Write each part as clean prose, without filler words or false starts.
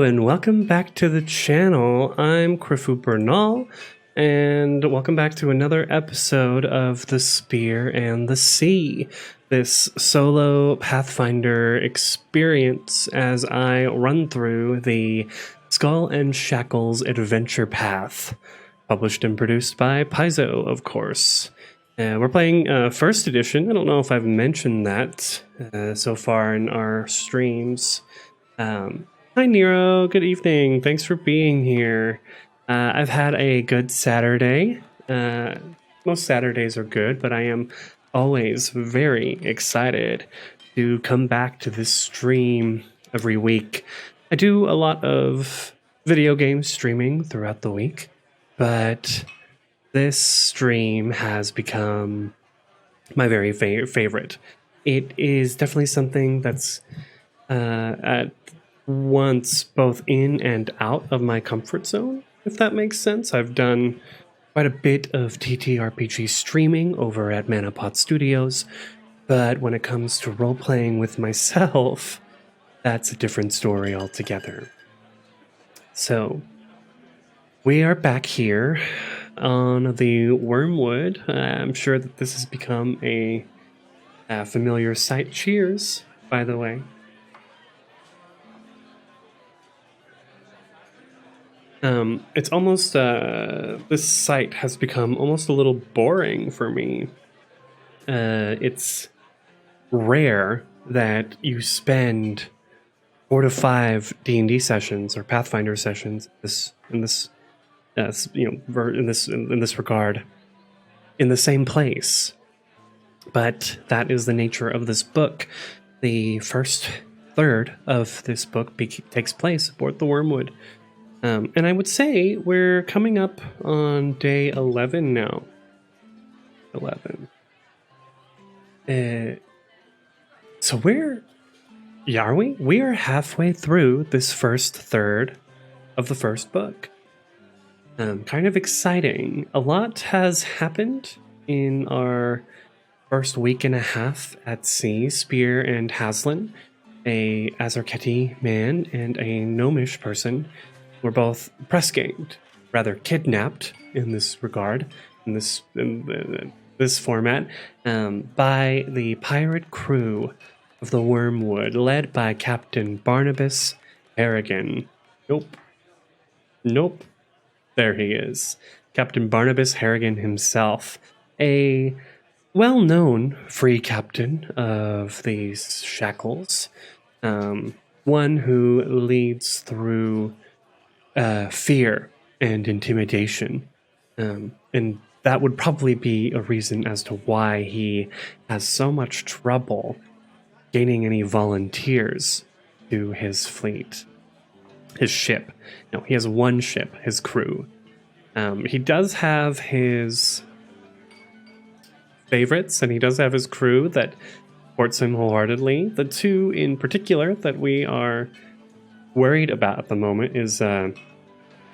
and welcome back to the channel. I'm Krifu Bernal, and welcome back to another episode of The Spear and the Sea, this solo Pathfinder experience as I run through the Skull and Shackles adventure path, published and produced by Paizo, of course. We're playing first edition. I don't know if I've mentioned that so far in our streams. Hi, Nero. Good evening. Thanks for being here. I've had a good Saturday. Most Saturdays are good, but I am always very excited to come back to this stream every week. I do a lot of video game streaming throughout the week, but this stream has become my very favorite. It is definitely something that's at once both in and out of my comfort zone, if that makes sense. I've done quite a bit of TTRPG streaming over at Manapot Studios, but when it comes to role-playing with myself, that's a different story altogether. So, we are back here on the Wormwood. I'm sure that this has become a familiar sight. Cheers, by the way. It's almost, this site has become almost a little boring for me. It's rare that you spend 4 to 5 D&D sessions or Pathfinder sessions in this regard in the same place. But that is the nature of this book. The first third of this book takes place aboard the Wormwood. And I would say we're coming up on day 11 now. 11. So where are we? We are halfway through this first third of the first book. Kind of exciting. A lot has happened in our first week and a half at sea. Spear and Hazlen, a Azarketi man and a gnomish person, were both press-ganged, rather kidnapped in this regard, in this format, by the pirate crew of the Wormwood, led by Captain Barnabas Harrigan. Nope. There he is. Captain Barnabas Harrigan himself, a well-known free captain of these Shackles, one who leads through fear and intimidation. And that would probably be a reason as to why he has so much trouble gaining any volunteers to his fleet, his ship. No, he has one ship, his crew. He does have his favorites, and he does have his crew that supports him wholeheartedly. The two in particular that we are worried about at the moment is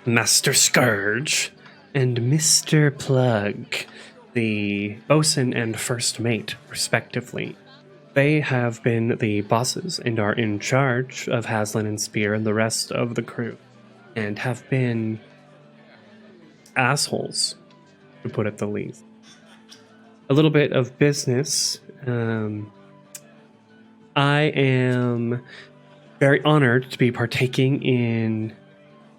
Master Scourge and Mr. Plug, the bosun and first mate, respectively. They have been the bosses and are in charge of Hazlen and Spear and the rest of the crew, and have been assholes, to put it the least. A little bit of business. I am very honored to be partaking in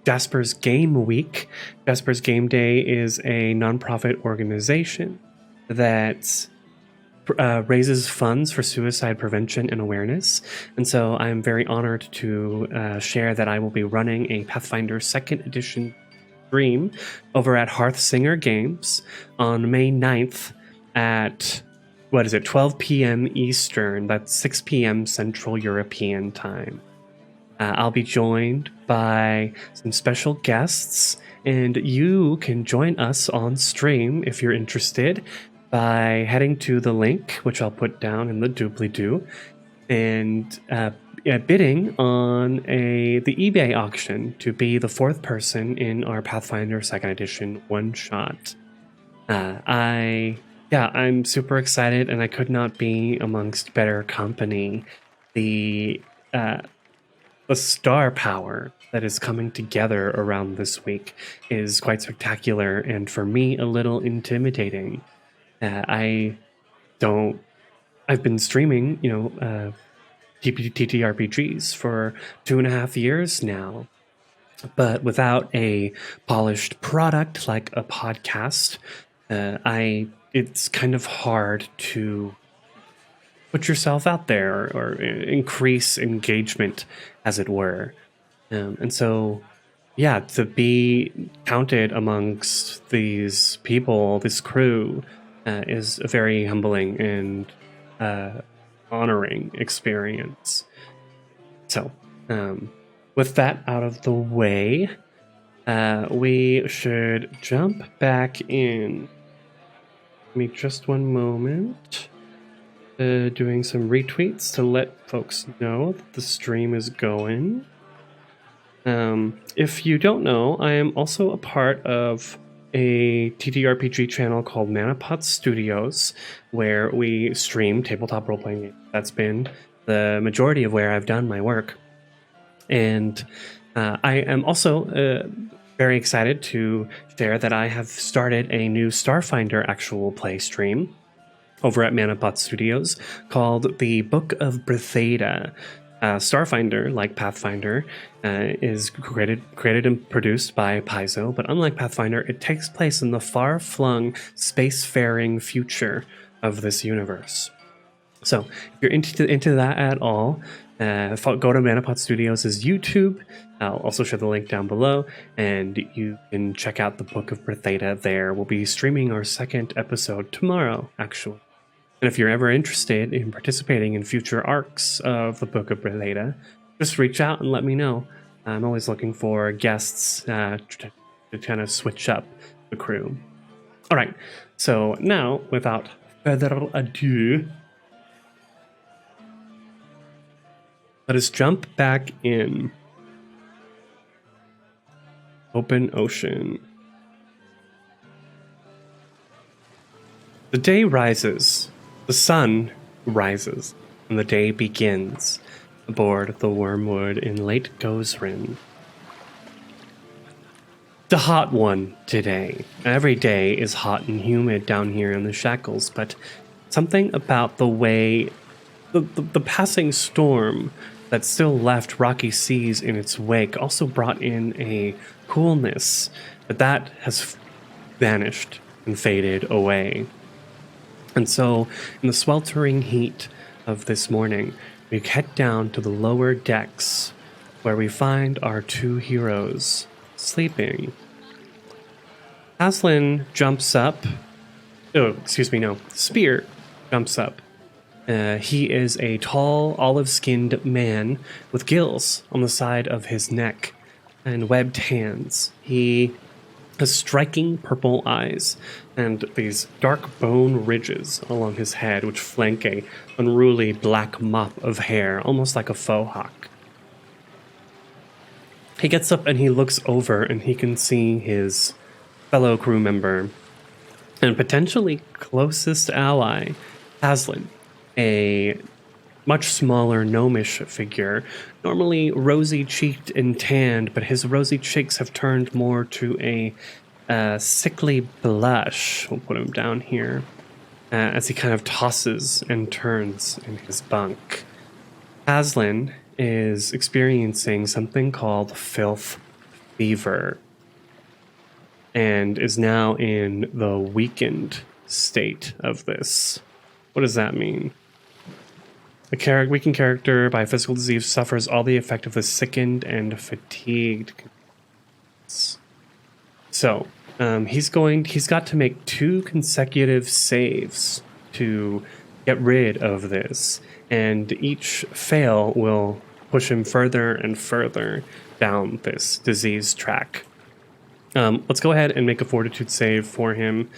Jasper's Game Week. Jasper's Game Day is a nonprofit organization that raises funds for suicide prevention and awareness. And so I'm very honored to share that I will be running a Pathfinder 2nd Edition stream over at Hearthsinger Games on May 9th at, 12 p.m. Eastern. That's 6 p.m. Central European Time. I'll be joined by some special guests, and you can join us on stream if you're interested by heading to the link, which I'll put down in the doobly-doo, and bidding on the eBay auction to be the 4th person in our Pathfinder 2nd Edition one-shot. I'm super excited, and I could not be amongst better company. The the star power that is coming together around this week is quite spectacular, and for me, a little intimidating. I don't. I've been streaming, TTRPGs for 2.5 years now, but without a polished product like a podcast, it's kind of hard to put yourself out there or increase engagement, as it were. And so, yeah, to be counted amongst these people, this crew, is a very humbling and honoring experience. So, with that out of the way, we should jump back in. Give me just one moment. Doing some retweets to let folks know that the stream is going. If you don't know, I am also a part of a TTRPG channel called Manapot Studios, where we stream tabletop role-playing games. That's been the majority of where I've done my work. And I am also very excited to share that I have started a new Starfinder actual play stream over at Manapot Studios called The Book of Bethesda. Starfinder, like Pathfinder, is created and produced by Paizo, but unlike Pathfinder, it takes place in the far-flung, spacefaring future of this universe. So, if you're into that at all, go to Manapot Studios' YouTube. I'll also share the link down below, and you can check out the Book of Bethesda there. We'll be streaming our second episode tomorrow, actually. And if you're ever interested in participating in future arcs of the Book of Bethesda, just reach out and let me know. I'm always looking for guests to kind of switch up the crew. All right, so now, without further ado, let us jump back in. Open ocean. The day rises. The sun rises, and the day begins aboard the Wormwood in Lake Gozrin. The hot one today. Every day is hot and humid down here in the Shackles, but something about the way the passing storm that still left rocky seas in its wake also brought in a coolness, but that has vanished and faded away. And so, in the sweltering heat of this morning, we head down to the lower decks, where we find our two heroes sleeping. Hazlen jumps up. Spear jumps up. He is a tall, olive-skinned man with gills on the side of his neck and webbed hands. He has striking purple eyes and these dark bone ridges along his head, which flank a unruly black mop of hair, almost like a faux hawk. He gets up and he looks over, and he can see his fellow crew member and potentially closest ally, Hazlen, a much smaller gnomish figure, normally rosy-cheeked and tanned, but his rosy cheeks have turned more to a sickly blush. We'll put him down here as he kind of tosses and turns in his bunk. Hazlen is experiencing something called filth fever and is now in the weakened state of this. What does that mean? The weakened character by physical disease suffers all the effect of the sickened and fatigued. So, he's got to make 2 consecutive saves to get rid of this, and each fail will push him further and further down this disease track. Let's go ahead and make a fortitude save for him.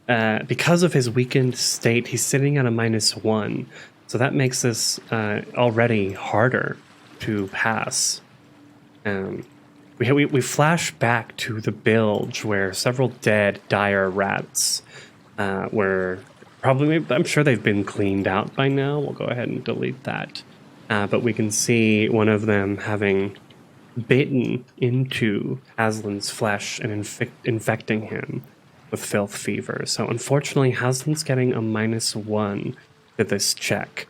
Because of his weakened state, he's sitting at a -1. So that makes this already harder to pass. We flash back to the bilge where several dead, dire rats were probably, I'm sure they've been cleaned out by now. We'll go ahead and delete that. but we can see one of them having bitten into Hazlen's flesh and infecting him with filth fever. So unfortunately, Hazlen's getting a -1 to this check.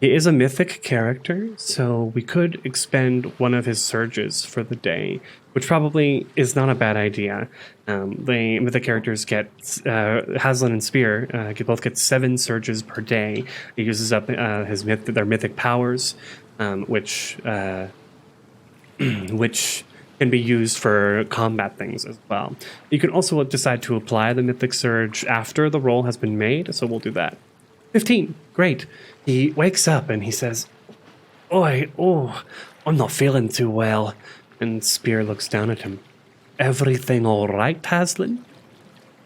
He is a mythic character, so we could expend one of his surges for the day, which probably is not a bad idea. The mythic characters get, Hazlen and Spear both get 7 surges per day. He uses up their mythic powers, which can be used for combat things as well. You can also decide to apply the mythic surge after the roll has been made, so we'll do that. 15, great. He wakes up and he says, I'm not feeling too well. And Spear looks down at him. Everything all right, Hazlen?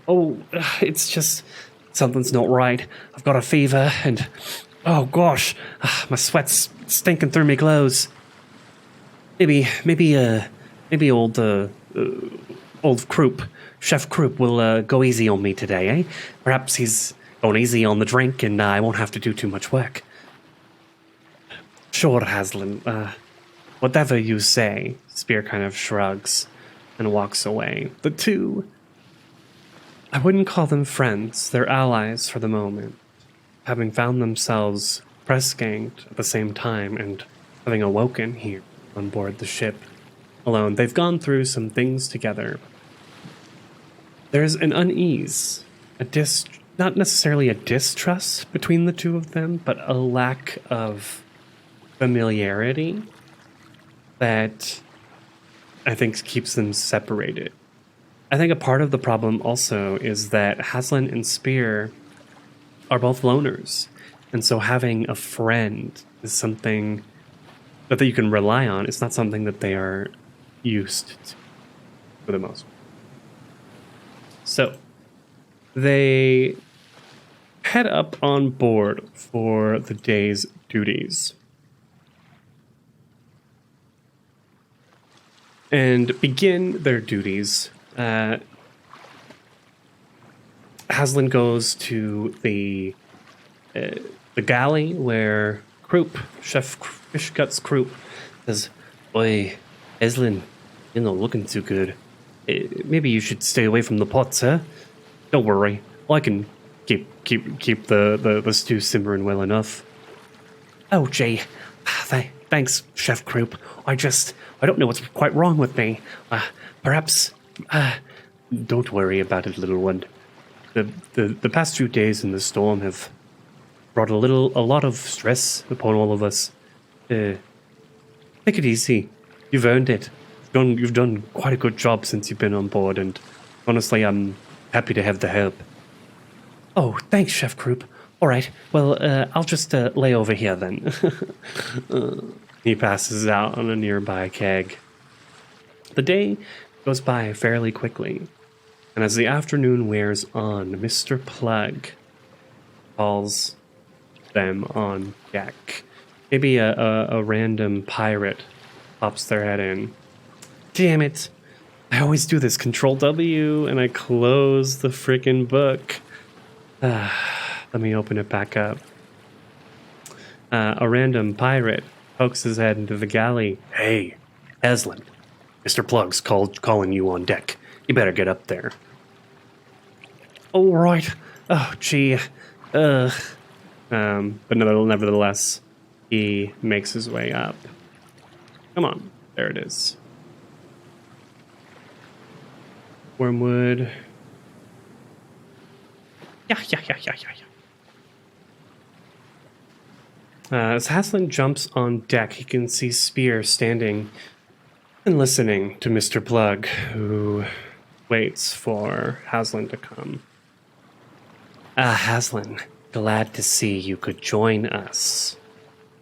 Oh, it's just something's not right. I've got a fever and, oh gosh, my sweat's stinking through my clothes. Maybe old Croup, Chef Croup will go easy on me today, eh? Perhaps he's going easy on the drink and I won't have to do too much work. Sure, Hazlen. Whatever you say. Spear kind of shrugs and walks away. The two, I wouldn't call them friends. They're allies for the moment. Having found themselves press-ganged at the same time and having awoken here on board the ship alone, they've gone through some things together. There's an unease, not necessarily a distrust between the two of them, but a lack of familiarity that I think keeps them separated. I think a part of the problem also is that Hazlen and Spear are both loners, and so having a friend is something that you can rely on. It's not something that they are used to, for the most part. So they head up on board for the day's duties and begin their duties. Hazlen goes to the galley where Chef Fishguts Croup says, "Oi, Hazlen, you're not looking too good. Maybe you should stay away from the pots, huh? Don't worry, I can keep the stew simmering well enough." "Oh, gee, thanks, Chef Croup. I don't know what's quite wrong with me. Perhaps, don't worry about it, little one. The past few days in the storm have brought a lot of stress upon all of us. Take it easy. You've earned it. You've done quite a good job since you've been on board, and honestly, I'm happy to have the help." "Oh, thanks, Chef Croup. All right, well, I'll just lay over here then." He passes out on a nearby keg. The day goes by fairly quickly, and as the afternoon wears on, Mr. Plug calls them on deck. Maybe a random pirate pops their head in. Damn it. I always do this. Control W, and I close the freaking book. Let me open it back up. A random pirate pokes his head into the galley. "Hey, Hazlen, Mr. Plug's calling you on deck. You better get up there." "All right. Oh, gee. But nevertheless, he makes his way up. Come on. There it is. Wormwood. Yeah. As Hazlen jumps on deck, he can see Spear standing and listening to Mr. Plug, who waits for Hazlen to come. Hazlen, glad to see you could join us."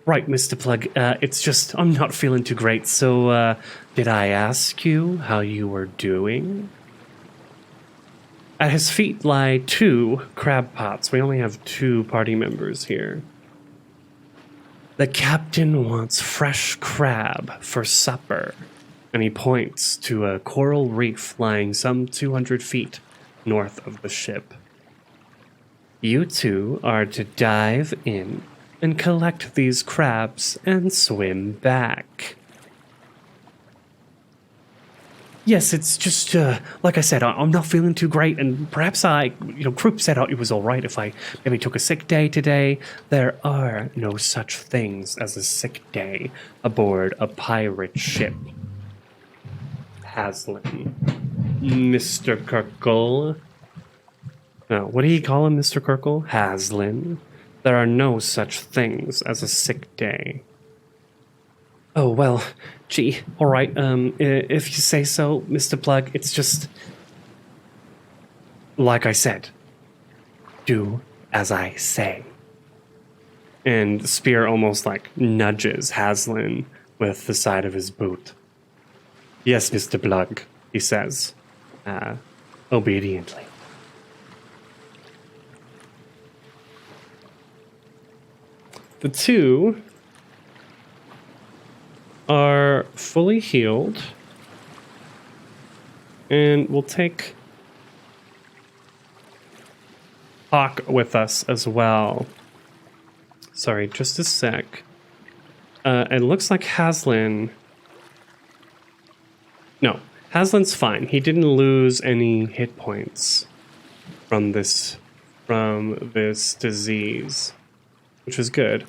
"Right, Mr. Plug, it's just I'm not feeling too great, so did I ask you how you were doing?" At his feet lie 2 crab pots. We only have 2 party members here. "The captain wants fresh crab for supper," and he points to a coral reef lying some 200 feet north of the ship. "You two are to dive in and collect these crabs and swim back. Yes, it's just, like I said, I'm not feeling too great, and perhaps Croup said it was alright if I maybe took a sick day today. There are no such things as a sick day aboard a pirate ship. Hazlen. Mr. Kirkle. No, what do you call him, Mr. Kirkle? Hazlen. There are no such things as a sick day. Oh, well, gee, alright, if you say so, Mr. Plug, it's just... like I said. Do as I say. And Spear almost, nudges Hazlen with the side of his boot. Yes, Mr. Plug, he says, obediently. The two are fully healed, and we'll take Hawk with us as well. Sorry, just a sec. It looks like Hazlen... No, Hazlen's fine. He didn't lose any hit points from this disease, which is good.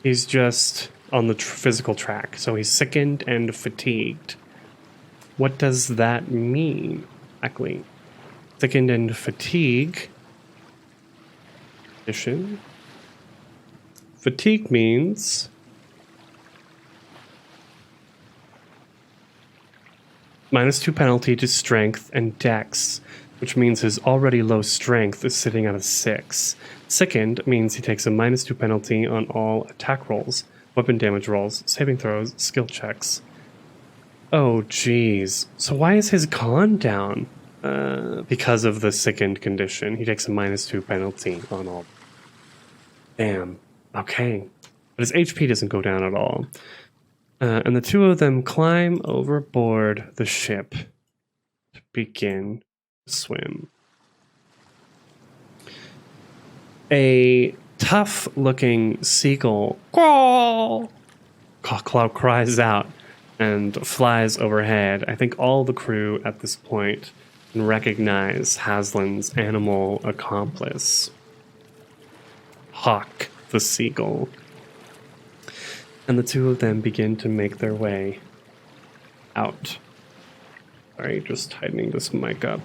He's just on the physical track, so he's sickened and fatigued. What does that mean, exactly? Sickened and fatigue. Condition. Fatigue means -2 penalty to strength and dex, which means his already low strength is sitting at a 6. Sickened means he takes a -2 penalty on all attack rolls, weapon damage rolls, saving throws, skill checks. Oh, jeez. So why is his con down? Because of the sickened condition. He takes a -2 penalty on all. Damn. Okay. But his HP doesn't go down at all. And the two of them climb overboard the ship to begin to swim. A tough-looking seagull cries out and flies overhead. I think all the crew at this point can recognize Hazlen's animal accomplice, Hawk the seagull. And the two of them begin to make their way out. Sorry, just tightening this mic up.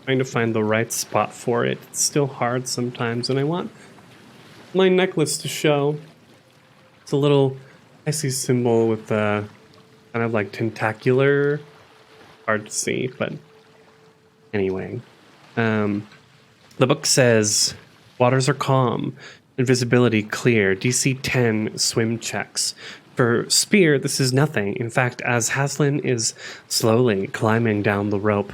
Trying to find the right spot for it. It's still hard sometimes, and I want my necklace to show. It's a little icy symbol with the kind of tentacular. Hard to see, but anyway. The book says, waters are calm, invisibility clear, DC 10 swim checks. For Spear, this is nothing. In fact, as Hazlen is slowly climbing down the rope,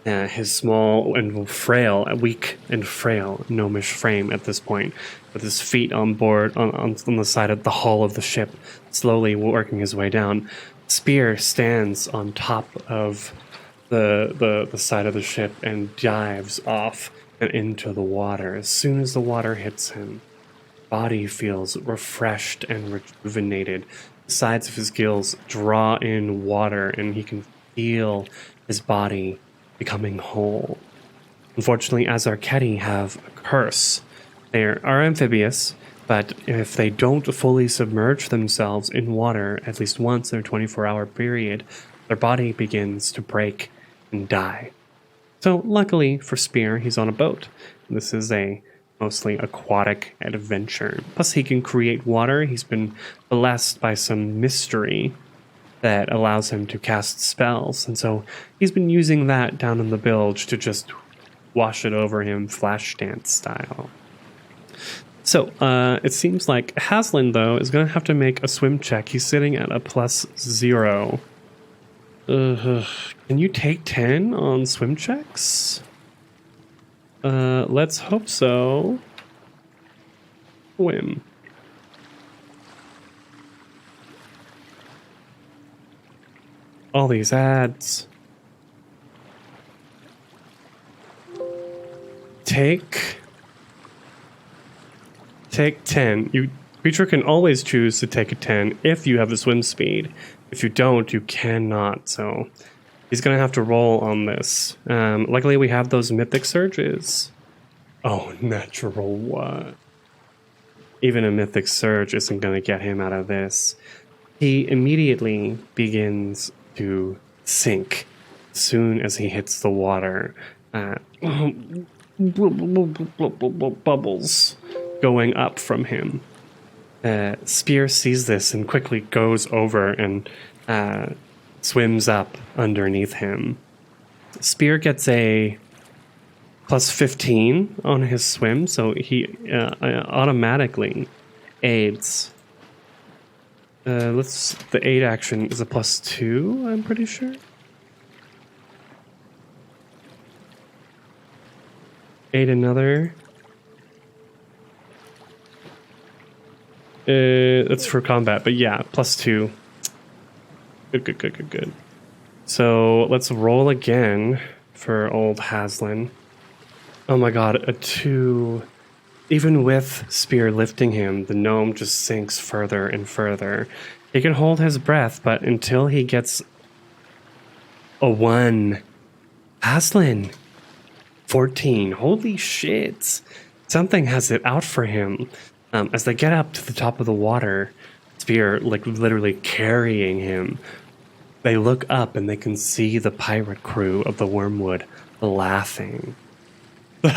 his small and frail, weak and frail gnomish frame at this point, with his feet on board, on the side of the hull of the ship, slowly working his way down, Spear stands on top of the side of the ship and dives off and into the water. As soon as the water hits him, body feels refreshed and rejuvenated. The sides of his gills draw in water, and he can feel his body becoming whole. Unfortunately, as Arceti have a curse. They are amphibious, but if they don't fully submerge themselves in water at least once in a 24-hour period, their body begins to break and die. So luckily for Spear, he's on a boat. This is a mostly aquatic adventure. Plus he can create water. He's been blessed by some mystery that allows him to cast spells. And so he's been using that down in the bilge to just wash it over him flash dance style. So it seems like Hazlen, though, is going to have to make a swim check. He's sitting at a +0. Can you take 10 on swim checks? Let's hope so. Swim. All these ads. Take take 10. Creature can always choose to take a 10 if you have the swim speed. If you don't, you cannot. So he's going to have to roll on this. Luckily, we have those mythic surges. Oh, natural what? Even a mythic surge isn't going to get him out of this. He immediately begins to sink as soon as he hits the water. Bubbles going up from him. Spear sees this and quickly goes over and swims up underneath him. Spear gets a plus 15 on his swim, so he automatically aids. The aid action is a plus 2, I'm pretty sure. Aid another. It's for combat, but yeah, plus 2. Good. So let's roll again for old Hazlen. Oh my god, a 2. Even with Spear lifting him, the gnome just sinks further and further. He can hold his breath, but until he gets a 1. Hazlen, 14. Holy shit. Something has it out for him. As they get up to the top of the water, Spear, like, literally carrying him, they look up and they can see the pirate crew of the Wormwood laughing. And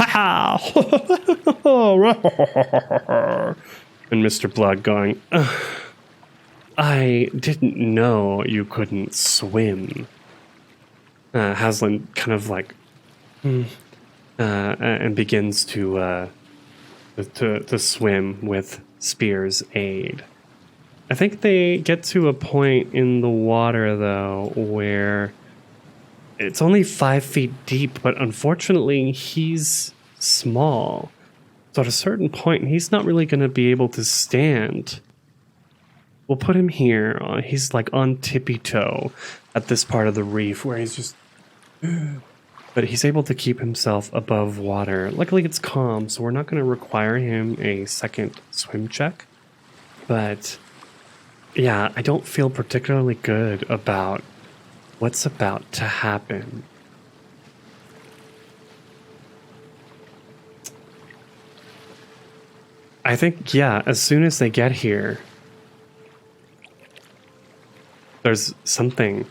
Mr. Blood going, I didn't know you couldn't swim. Hazlen kind of like, and begins to swim with Spear's aid. I think they get to a point in the water, though, where it's only 5 feet deep, but unfortunately he's small. So at a certain point, he's not really going to be able to stand. We'll put him here. He's like on tippy toe at this part of the reef where he's just... But he's able to keep himself above water. Luckily it's calm, so we're not going to require him a second swim check. But yeah, I don't feel particularly good about what's about to happen. I think, yeah, as soon as they get here, there's something.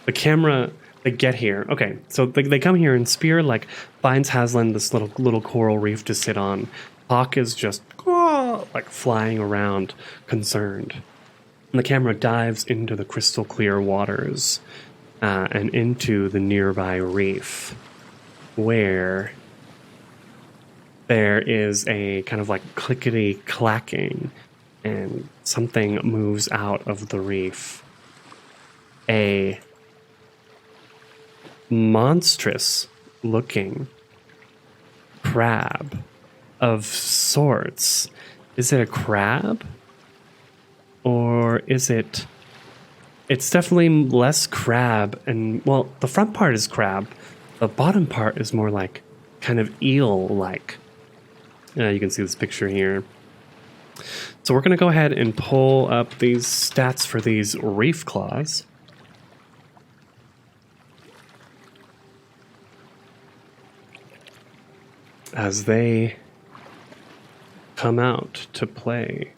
The camera, they get here. Okay, so they come here and Spear, like, finds Hazlen this little coral reef to sit on. Hawk is just, like, flying around, concerned. And the camera dives into the crystal clear waters. And into the nearby reef, where there is a kind of like clickety clacking, and something moves out of the reef. A monstrous looking crab of sorts. Is it a crab? Or is it... It's definitely less crab, and, well, the front part is crab. The bottom part is more like kind of eel-like. You can see this picture here. So we're going to go ahead and pull up these stats for these reef claws. As they come out to play.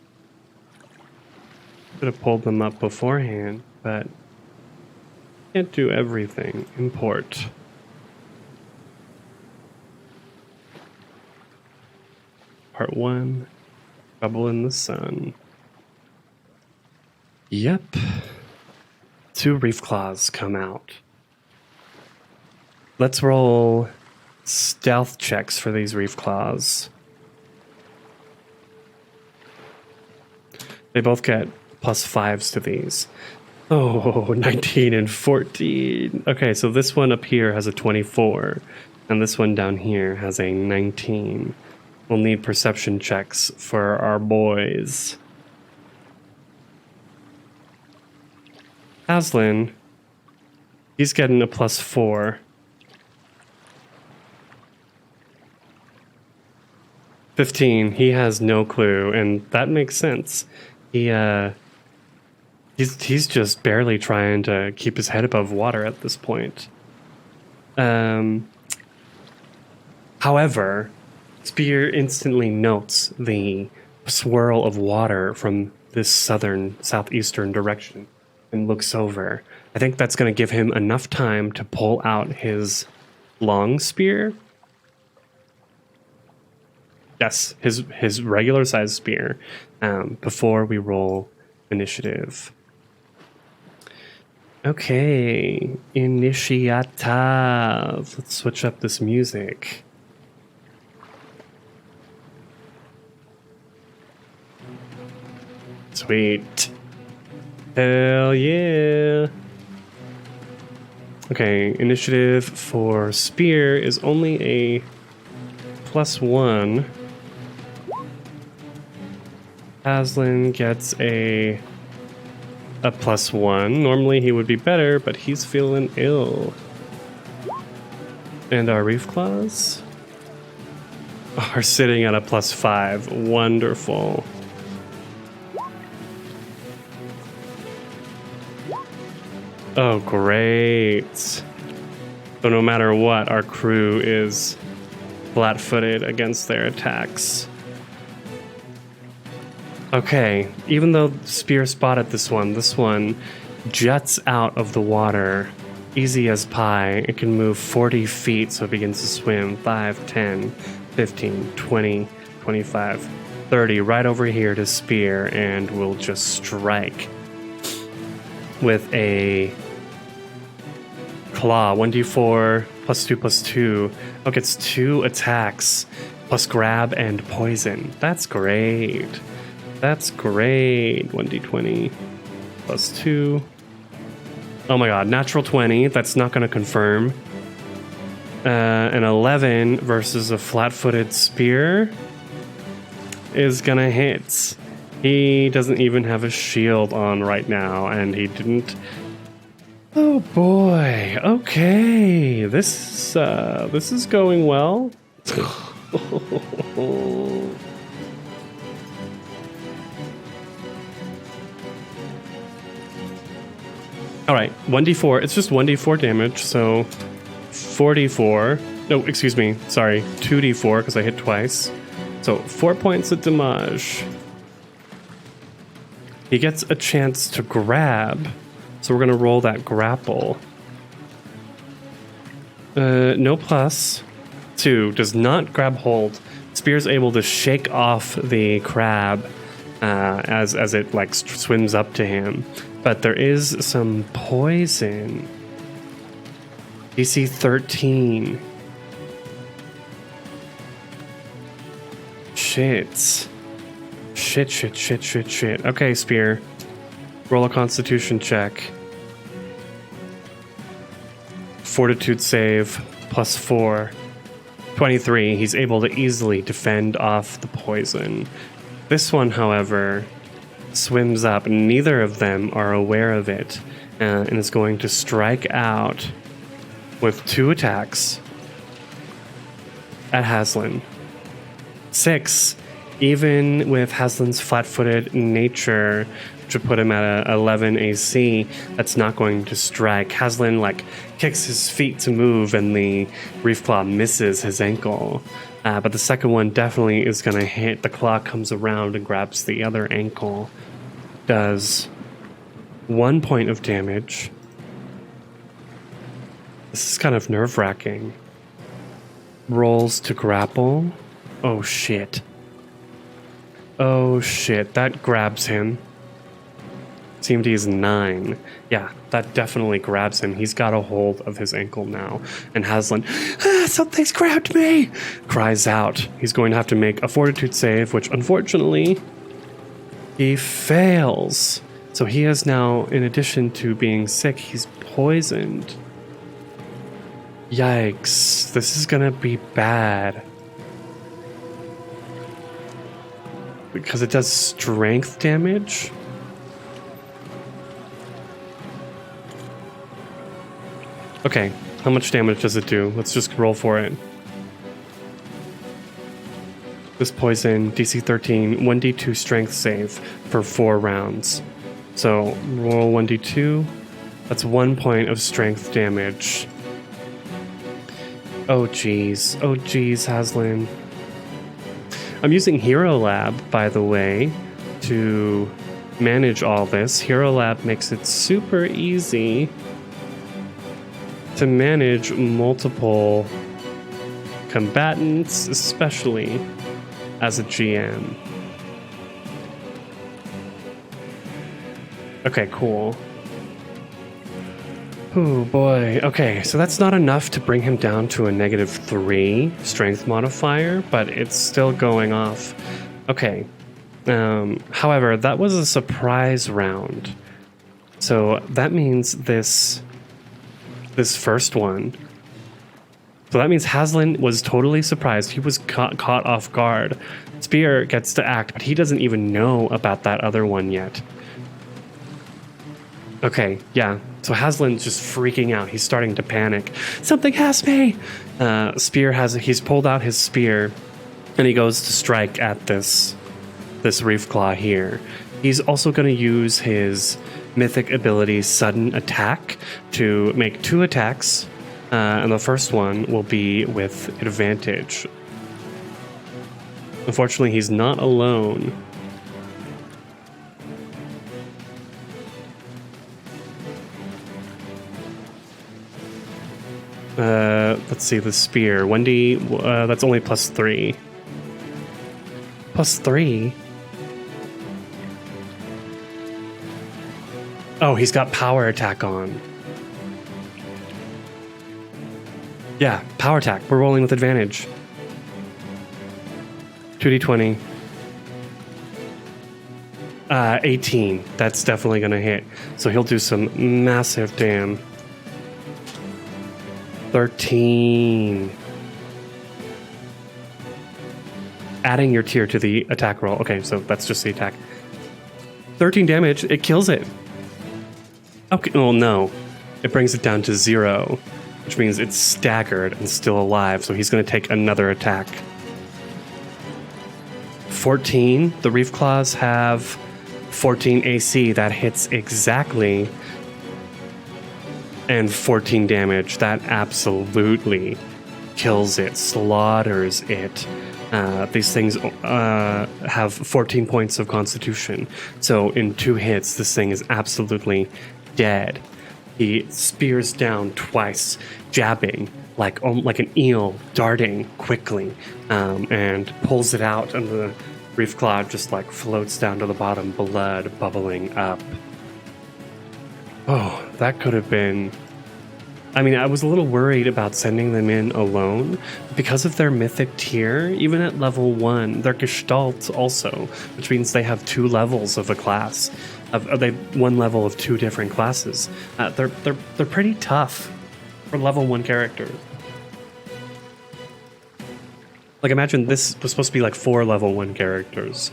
Could have pulled them up beforehand, but can't do everything. Import. Part 1, Trouble in the Sun. Yep. 2 reef claws come out. Let's roll stealth checks for these reef claws. They both get plus 5s to these. Oh, 19 and 14. Okay, so this one up here has a 24, and this one down here has a 19. We'll need perception checks for our boys. Hazlen, he's getting a plus 4. 15. He has no clue, and that makes sense. He's just barely trying to keep his head above water at this point. However, Spear instantly notes the swirl of water from this southeastern direction and looks over. I think that's going to give him enough time to pull out his long spear. Yes, his regular size spear before we roll initiative. Okay, initiative. Let's switch up this music. Sweet. Hell yeah. Okay, initiative for spear is only a +1. Hazlen gets a +1. Normally he would be better, but he's feeling ill. And our reef claws are sitting at a +5. Wonderful. Oh, great. So no matter what, our crew is flat-footed against their attacks. Okay, even though Spear spotted this one juts out of the water, easy as pie. It can move 40 feet, so it begins to swim 5, 10, 15, 20, 25, 30, right over here to Spear, and will just strike with a claw. 1d4 +2/+2. Oh, gets 2 attacks plus grab and poison. That's great. That's great. 1d20 +2. Oh my god, natural 20. That's not going to confirm. An 11 versus a flat-footed spear is going to hit. He doesn't even have a shield on right now, and he didn't. Oh boy. Okay. This is going well. All right, 1d4. It's just 1d4 damage, so 4d4. No, excuse me. Sorry, 2d4 because I hit twice. So 4 points of damage. He gets a chance to grab, so we're going to roll that grapple. No +2. Does not grab hold. Spear's able to shake off the crab as it like swims up to him. But there is some poison. DC 13. Shit. Shit. Okay, Spear. Roll a Constitution check. Fortitude save +4. 23. He's able to easily defend off the poison. This one, however, swims up. Neither of them are aware of it, and is going to strike out with 2 attacks at Hazlen. 6. Even with Hazlen's flat-footed nature, which would put him at a 11 AC, that's not going to strike. Hazlen kicks his feet to move, and the reef claw misses his ankle. But the second one definitely is going to hit. The claw comes around and grabs the other ankle. Does 1 point of damage. This is kind of nerve-wracking. Rolls to grapple. Oh shit. That grabs him. CMD is 9. Yeah, that definitely grabs him. He's got a hold of his ankle now. And Hazlen, something's grabbed me! Cries out. He's going to have to make a fortitude save, which unfortunately he fails. So he is now, in addition to being sick, he's poisoned. Yikes. This is gonna be bad. Because it does strength damage. Okay, how much damage does it do? Let's just roll for it. This poison, DC 13, 1d2 strength save for 4 rounds. So roll 1d2. That's 1 point of strength damage. Oh geez, Hazlen. I'm using Hero Lab, by the way, to manage all this. Hero Lab makes it super easy to manage multiple combatants, especially as a GM. Okay, cool. Oh boy. Okay, so that's not enough to bring him down to a -3 strength modifier, but it's still going off. Okay. However, that was a surprise round. So that means this first one. So that means Hazlen was totally surprised. He was caught off guard. Spear gets to act, but he doesn't even know about that other one yet. Okay, yeah. So Hazlen's just freaking out. He's starting to panic. Something has me! He's pulled out his spear, and he goes to strike at this Reef Claw here. He's also going to use his mythic ability, Sudden Attack, to make 2 attacks, and the first one will be with advantage. Unfortunately, he's not alone. Let's see, the spear. 1d, that's only +3. +3? Oh, he's got power attack on. Yeah, power attack. We're rolling with advantage. 2d20. 18. That's definitely going to hit. So he'll do some massive damage. 13. Adding your tier to the attack roll. Okay, so that's just the attack. 13 damage. It kills it. Okay, well, no. It brings it down to 0, which means it's staggered and still alive, so he's going to take another attack. 14. The Reef Claws have 14 AC. That hits exactly. And 14 damage. That absolutely kills it, slaughters it. These things have 14 points of constitution. So in 2 hits, this thing is absolutely dead. He spears down twice, jabbing like an eel, darting quickly, and pulls it out, and the Reef Claw just like floats down to the bottom, blood bubbling up. Oh, that could have been... I mean, I was a little worried about sending them in alone. Because of their mythic tier, even at level 1, they're gestalt also, which means they have 2 levels of a class. They have 1 level of 2 different classes. They're pretty tough for level 1 characters. Like, imagine this was supposed to be like 4 level 1 characters.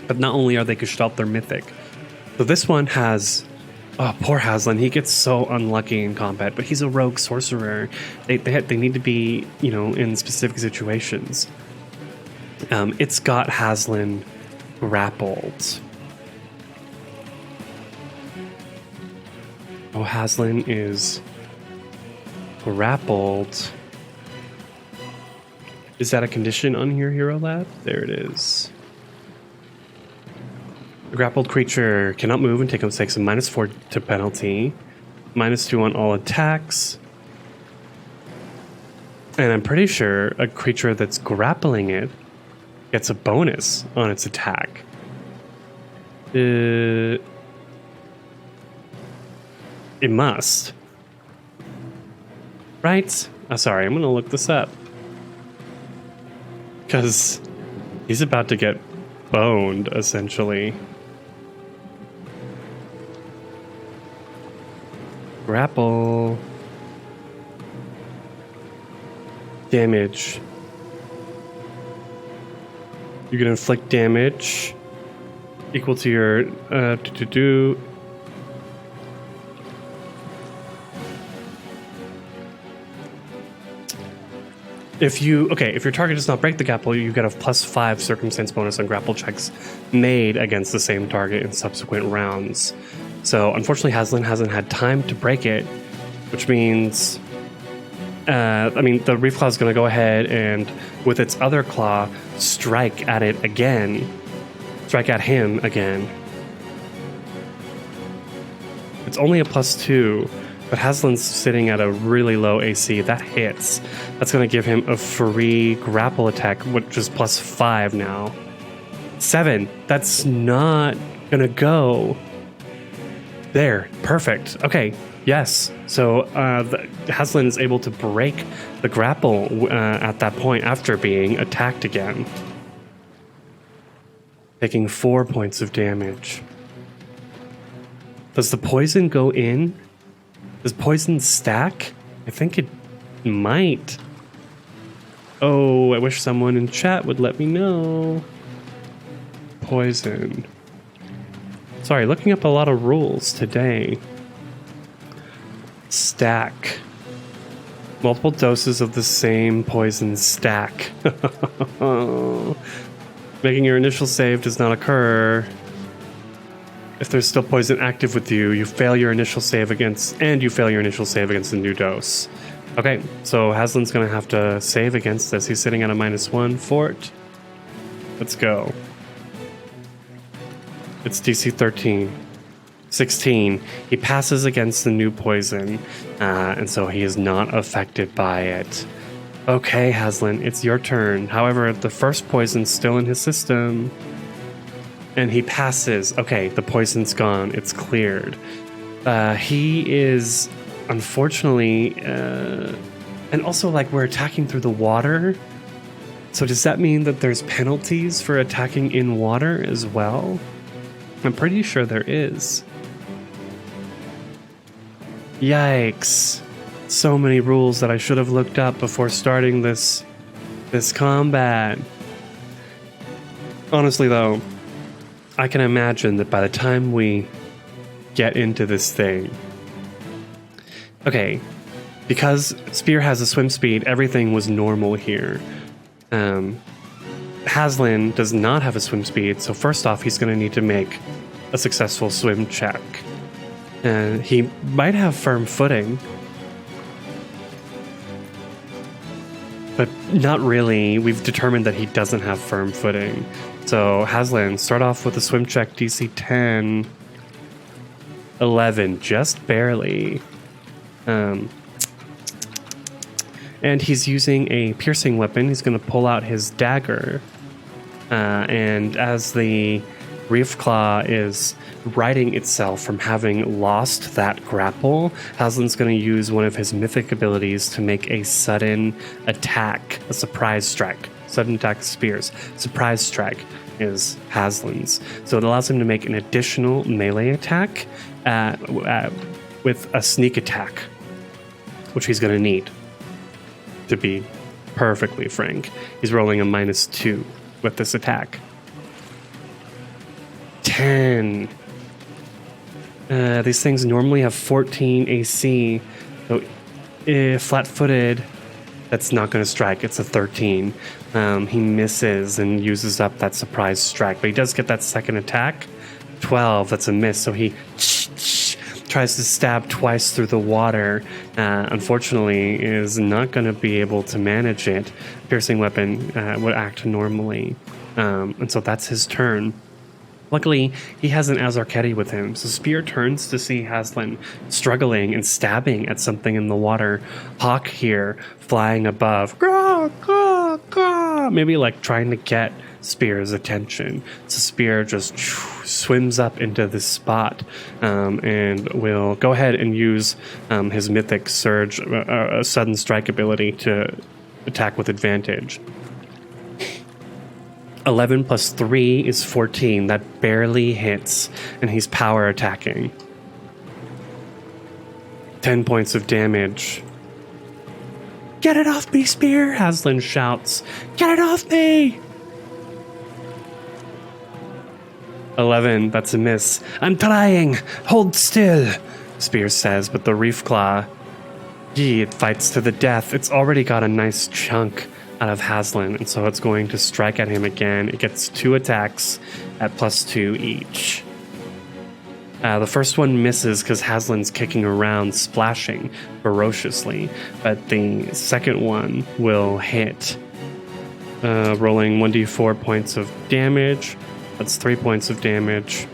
But not only are they gestalt, they're mythic. So this one has... Oh, poor Hazlen. He gets so unlucky in combat, but he's a rogue sorcerer. They need to be, in specific situations. It's got Hazlen grappled. Oh, Hazlen is grappled. Is that a condition on your Hero Lab? There it is. A grappled creature cannot move and takes a -4 to penalty, -2 on all attacks. And I'm pretty sure a creature that's grappling it gets a bonus on its attack. It must. Right? Oh, sorry, I'm going to look this up. Because he's about to get boned, essentially. Grapple. Damage. You can inflict damage equal to your if your target does not break the grapple, you get a +5 circumstance bonus on grapple checks made against the same target in subsequent rounds. So unfortunately, Hazlen hasn't had time to break it, which means, the Reef Claw is going to go ahead and, with its other claw, strike at him again. It's only a +2. But Hazlen's sitting at a really low AC. That hits. That's going to give him a free grapple attack, which is +5 now. 7. That's not going to go. There. Perfect. Okay. Yes. So Hazlen is able to break the grapple at that point after being attacked again. Taking 4 points of damage. Does the poison go in? Does poison stack? I think it might. Oh, I wish someone in chat would let me know. Poison. Sorry, looking up a lot of rules today. Stack. Multiple doses of the same poison stack. Making your initial save does not occur. If there's still poison active with you, you fail your initial save against the new dose. Okay, so Hazlen's gonna have to save against this. He's sitting at a -1 fort. Let's go. It's DC 13. 16. He passes against the new poison, and so he is not affected by it. Okay, Hazlen, it's your turn. However, the first poison's still in his system. And he passes. Okay, the poison's gone. It's cleared. He is, unfortunately, and also, we're attacking through the water. So does that mean that there's penalties for attacking in water as well? I'm pretty sure there is. Yikes. So many rules that I should have looked up before starting this combat. Honestly, though, I can imagine that by the time we get into this thing... Okay, because Spear has a swim speed, everything was normal here. Hazlen does not have a swim speed, so first off, he's going to need to make a successful swim check. He might have firm footing, but not really. We've determined that he doesn't have firm footing. So Hazlen, start off with a swim check, DC 10. 11, just barely. And he's using a piercing weapon. He's going to pull out his dagger. And as the Reef Claw is righting itself from having lost that grapple, Hazlen's going to use one of his mythic abilities to make a sudden attack, a surprise strike. Sudden attack spears. Surprise strike is Hazlen's. So it allows him to make an additional melee attack with a sneak attack, which he's going to need, to be perfectly frank. He's rolling a -2 with this attack. 10. These things normally have 14 AC, so flat-footed, that's not going to strike. It's a 13. He misses and uses up that surprise strike, but he does get that second attack. 12, that's a miss, so he tries to stab twice through the water. Unfortunately, is not going to be able to manage it. Piercing weapon would act normally, and so that's his turn. Luckily, he has an Azarketti with him, so Spear turns to see Hazlen struggling and stabbing at something in the water. Hawk here, flying above, grah, grah, grah, maybe trying to get Spear's attention. So Spear just swims up into this spot and will go ahead and use his mythic surge, sudden strike ability to attack with advantage. 11 plus 3 is 14. That barely hits, and he's power attacking. 10 points of damage. Get it off me, Spear! Hazlen shouts. Get it off me! 11, that's a miss. I'm trying! Hold still! Spear says, but the Reef Claw It fights to the death. It's already got a nice chunk out of Hazlen, and so it's going to strike at him again. It gets 2 attacks at +2 each. The first one misses because Hazlen's kicking around, splashing ferociously, but the second one will hit. Rolling 1d4 points of damage. That's 3 points of damage.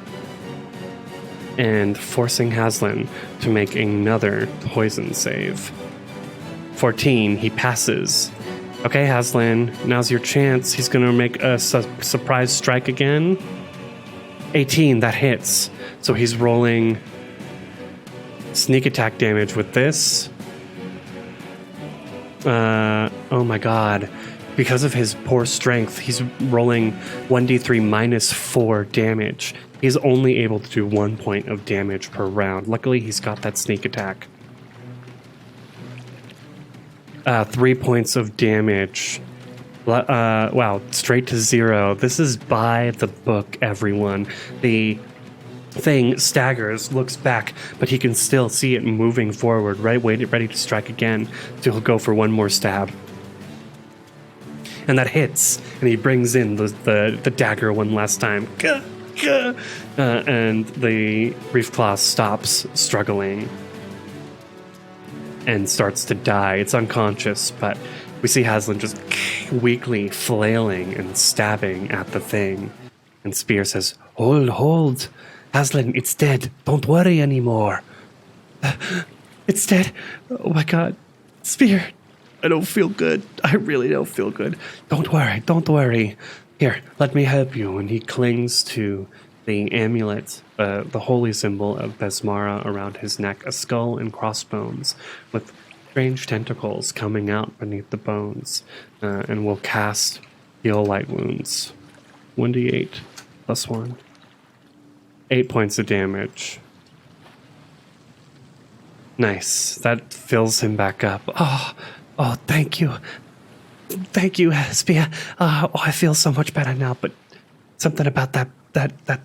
And forcing Hazlen to make another poison save. 14, he passes. Okay, Hazlen, now's your chance. He's going to make a surprise strike again. 18, that hits. So he's rolling sneak attack damage with this. Oh my god. Because of his poor strength, he's rolling 1d3 -4 damage. He's only able to do 1 point of damage per round. Luckily, he's got that sneak attack. 3 points of damage. Wow, straight to 0. This is by the book, everyone. The thing staggers, looks back, but he can still see it moving forward, right? Ready to strike again. So he'll go for one more stab. And that hits, and he brings in the dagger one last time. And the Reef Claw stops struggling and starts to die. It's unconscious, but we see Hazlen just weakly flailing and stabbing at the thing. And Spear says, Hold. Hazlen, it's dead. Don't worry anymore. It's dead. Oh my god. Spear, I don't feel good. I really don't feel good. Don't worry. Here, let me help you. And he clings to the amulet, the holy symbol of Besmara around his neck, a skull and crossbones with strange tentacles coming out beneath the bones, and will cast Heal Light Wounds. 1d8 +1. 8 points of damage. Nice. That fills him back up. Oh, thank you. Thank you, Spear. I feel so much better now, but something about that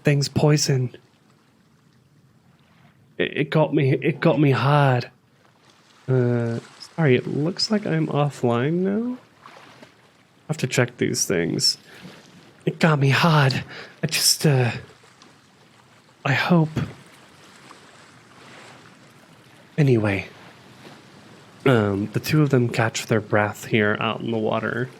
thing's poison. It got me hard. Sorry, it looks like I'm offline now. I have to check these things. It got me hard. I hope. Anyway, the two of them catch their breath here out in the water.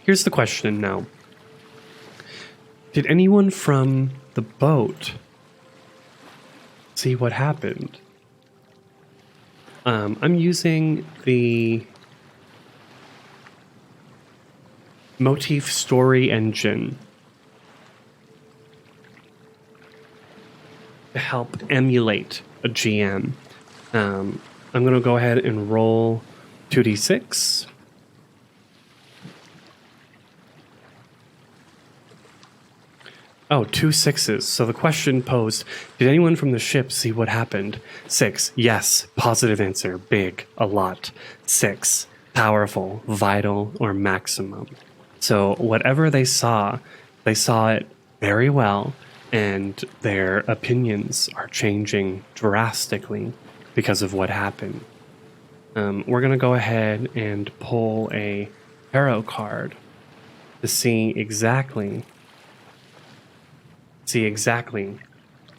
Here's the question now. Did anyone from the boat see what happened? I'm using the motif story engine to help emulate a GM. I'm going to go ahead and roll 2d6. Oh, 2 6s. So the question posed, did anyone from the ship see what happened? 6, yes. Positive answer, big, a lot. 6, powerful, vital, or maximum. So whatever they saw it very well, and their opinions are changing drastically because of what happened. We're going to go ahead and pull a tarot card to see exactly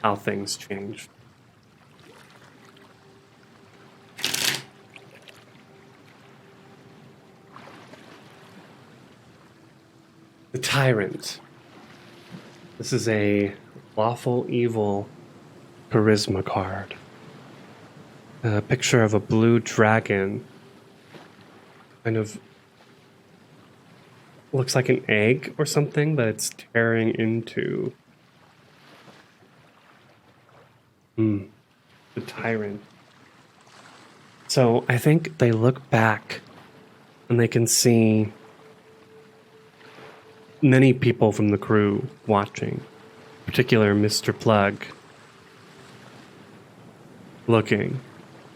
how things changed. The Tyrant. This is a lawful evil charisma card. A picture of a blue dragon. Kind of looks like an egg or something, but it's tearing into the Tyrant. So I think they look back and they can see many people from the crew watching, in particular Mr. Plug, looking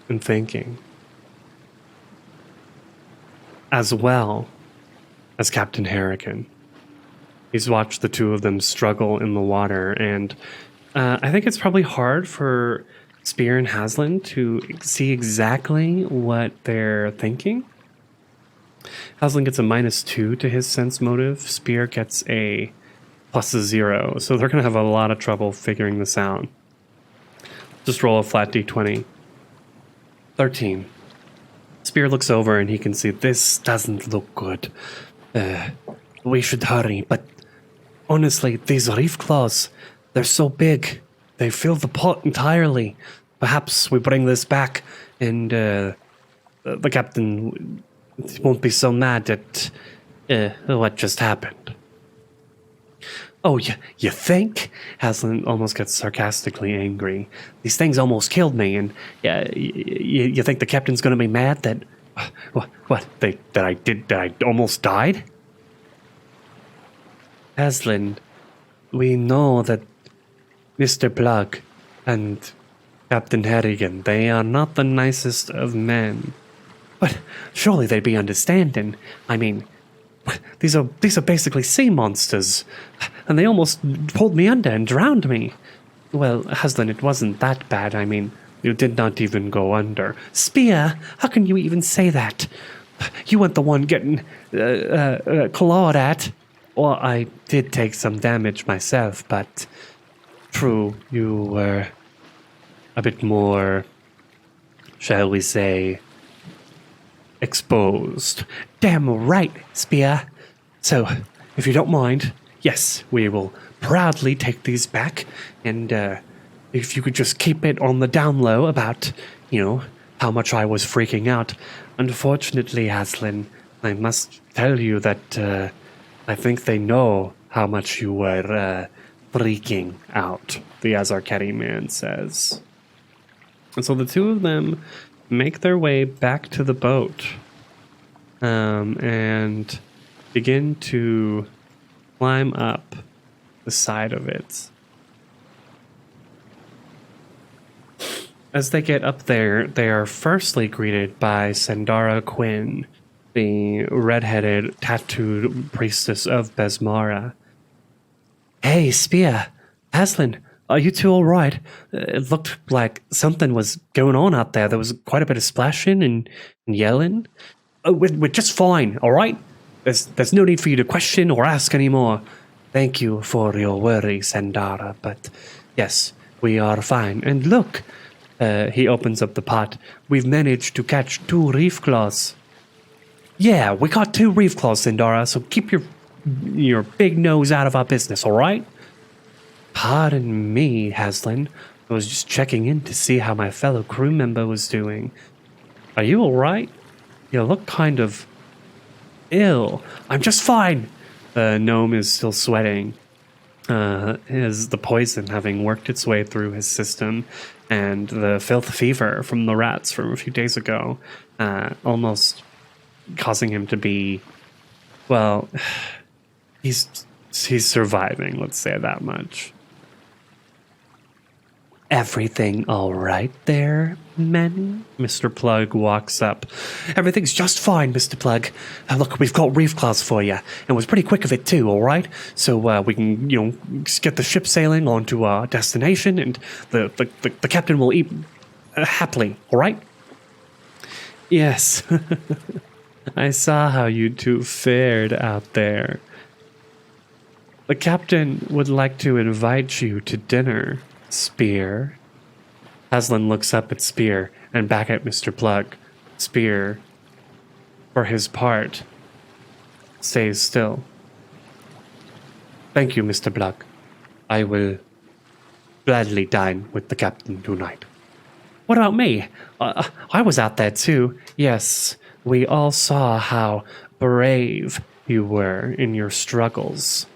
and thinking, as well as Captain Harrigan. He's watched the two of them struggle in the water, and I think it's probably hard for Spear and Hazlen to see exactly what they're thinking. Hazlen gets a -2 to his sense motive. Spear gets a +0, so they're going to have a lot of trouble figuring this out. Just roll a flat d20. 13. Spear looks over and he can see this doesn't look good. We should hurry, but honestly, these reef claws, they're so big. They fill the pot entirely. Perhaps we bring this back and the captain won't be so mad at what just happened. Oh, you think? Hazlen almost gets sarcastically angry. These things almost killed me, and you think the captain's going to be mad that that I almost died? Hazlen, we know that Mr. Plug and Captain Harrigan, they are not the nicest of men. But surely they'd be understanding. I mean, these are basically sea monsters, and they almost pulled me under and drowned me. Well, Hazlen, it wasn't that bad. I mean, you did not even go under. Spear, how can you even say that? You weren't the one getting clawed at. Well, I did take some damage myself, but true, you were a bit more, shall we say, exposed. Damn right, Spear. So, if you don't mind, yes, we will proudly take these back, and if you could just keep it on the down low about, how much I was freaking out. Unfortunately, Hazlen, I must tell you that I think they know how much you were freaking out, the Azarketi man says. And so the two of them make their way back to the boat and begin to climb up the side of it. As they get up there, they are firstly greeted by Sandara Quinn, the red-headed, tattooed priestess of Besmara. Hey, Spear, Hazlen, are you two all right? It looked like something was going on out there. There was quite a bit of splashing and yelling. Oh, we're just fine, all right? There's no need for you to question or ask anymore. Thank you for your worry, Sandara, but yes, we are fine. And look, he opens up the pot. We've managed to catch 2 reef claws. Yeah, we caught 2 reef claws, Sandara, so keep your big nose out of our business, all right? Pardon me, Hazlen. I was just checking in to see how my fellow crew member was doing. Are you all right? You look kind of ill. I'm just fine. The gnome is still sweating. The poison having worked its way through his system, and the filth fever from the rats from a few days ago, almost causing him to be, well, he's surviving, let's say that much. Everything all right there, men? Mr. Plug walks up. Everything's just fine, Mr. Plug. Look, we've got reef claws for you, and it was pretty quick of it too, all right? So we can, get the ship sailing on to our destination, and the captain will eat happily, all right? Yes. I saw how you two fared out there. The captain would like to invite you to dinner, Spear. Hazlen looks up at Spear and back at Mr. Plug. Spear, for his part, stays still. Thank you, Mr. Plug. I will gladly dine with the captain tonight. What about me? I was out there too. Yes, we all saw how brave you were in your struggles,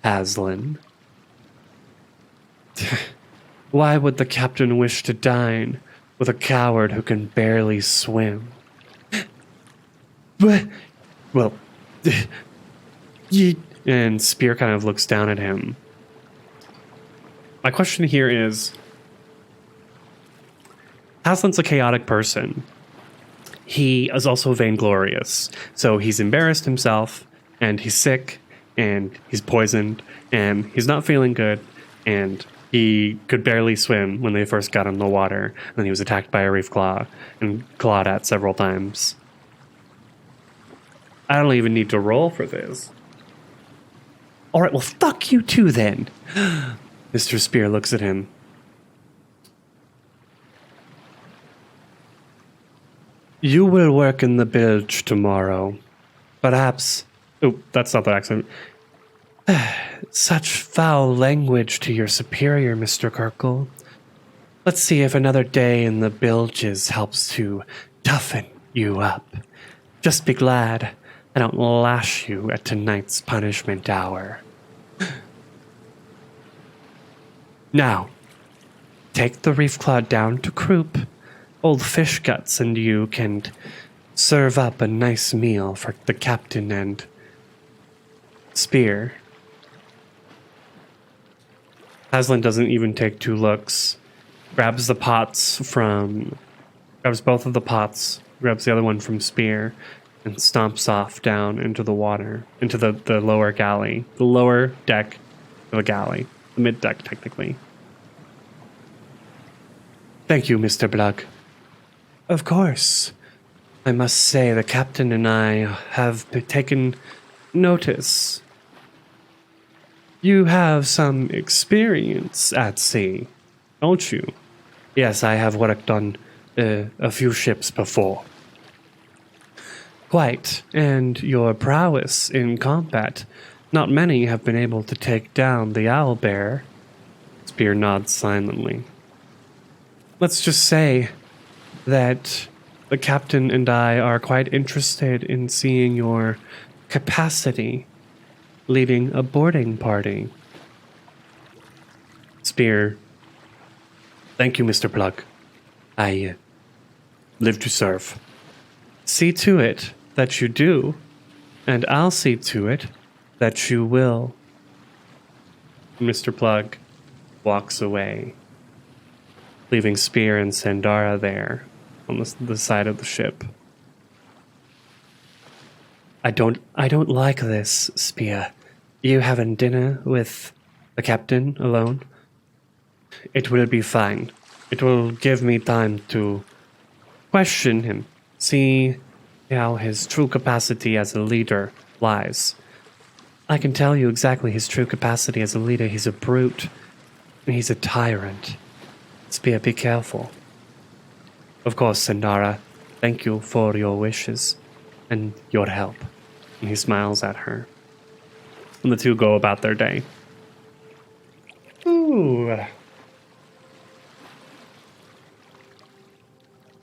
Hazlen. Why would the captain wish to dine with a coward who can barely swim? Well, and Spear kind of looks down at him. My question here is, Hazlen's a chaotic person. He is also vainglorious. So he's embarrassed himself, and he's sick, and he's poisoned, and he's not feeling good, and He could barely swim when they first got in the water, and then he was attacked by a reef claw and clawed at several times. I don't even need to roll for this. All right, well, fuck you too, then. Mr. Spear looks at him. You will work in the bilge tomorrow. Perhaps... Oh, that's not the accent. Such foul language to your superior, Mr. Kirkle. Let's see if another day in the bilges helps to toughen you up. Just be glad I don't lash you at tonight's punishment hour. Now, take the reef claw down to Croup. Old fish guts and you can serve up a nice meal for the captain and Spear. Hazlen doesn't even take two looks. Grabs both of the pots, grabs the other one from Spear, and stomps off down into the water, into the lower galley. The lower deck of a galley. The mid deck, technically. Thank you, Mr. Blug. Of course. I must say the captain and I have taken notice. You have some experience at sea, don't you? Yes, I have worked on a few ships before. Quite, and your prowess in combat. Not many have been able to take down the owlbear. Spear nods silently. Let's just say that the captain and I are quite interested in seeing your capacity leading a boarding party. Spear. Thank you, Mr. Plug. I live to serve. See to it that you do, and I'll see to it that you will. Mr. Plug walks away, leaving Spear and Sandara there on the side of the ship. I don't like this, Spear. You having dinner with the captain alone? It will be fine. It will give me time to question him, see how his true capacity as a leader lies. I can tell you exactly his true capacity as a leader. He's a brute, and he's a tyrant. Spear, be careful. Of course, Sandara, thank you for your wishes and your help. And he smiles at her. And the two go about their day. Ooh.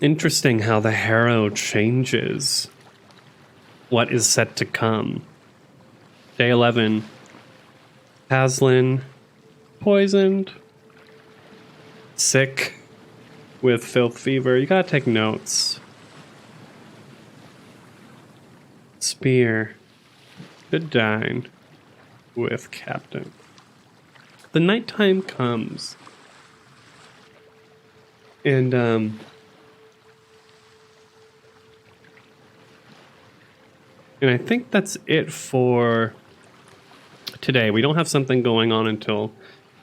Interesting how the Harrow changes what is set to come. Day 11. Hazlen poisoned. Sick with filth fever. You gotta take notes. Spear could dine with captain. The nighttime comes. And I think that's it for today. We don't have something going on until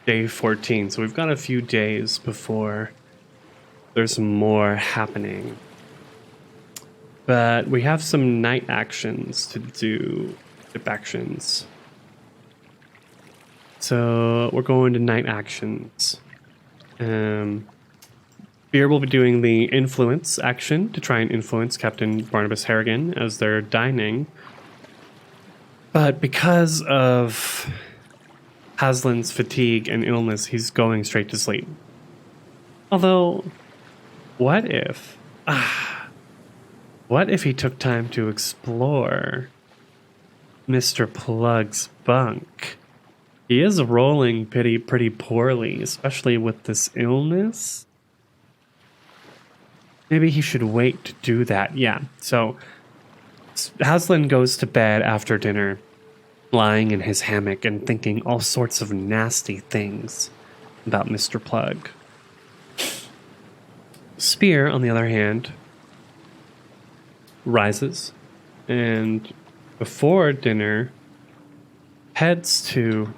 day 14, so we've got a few days before there's more happening. But we have some night actions to do, ship actions. So we're going to night actions. Beer will be doing the influence action to try and influence Captain Barnabas Harrigan as they're dining. But because of Hazlen's fatigue and illness, he's going straight to sleep. Although, what if he took time to explore Mr. Plug's bunk? He is rolling pretty poorly, especially with this illness. Maybe he should wait to do that. Yeah, so Hazlen goes to bed after dinner, lying in his hammock and thinking all sorts of nasty things about Mr. Plug. Spear, on the other hand, rises and before dinner heads to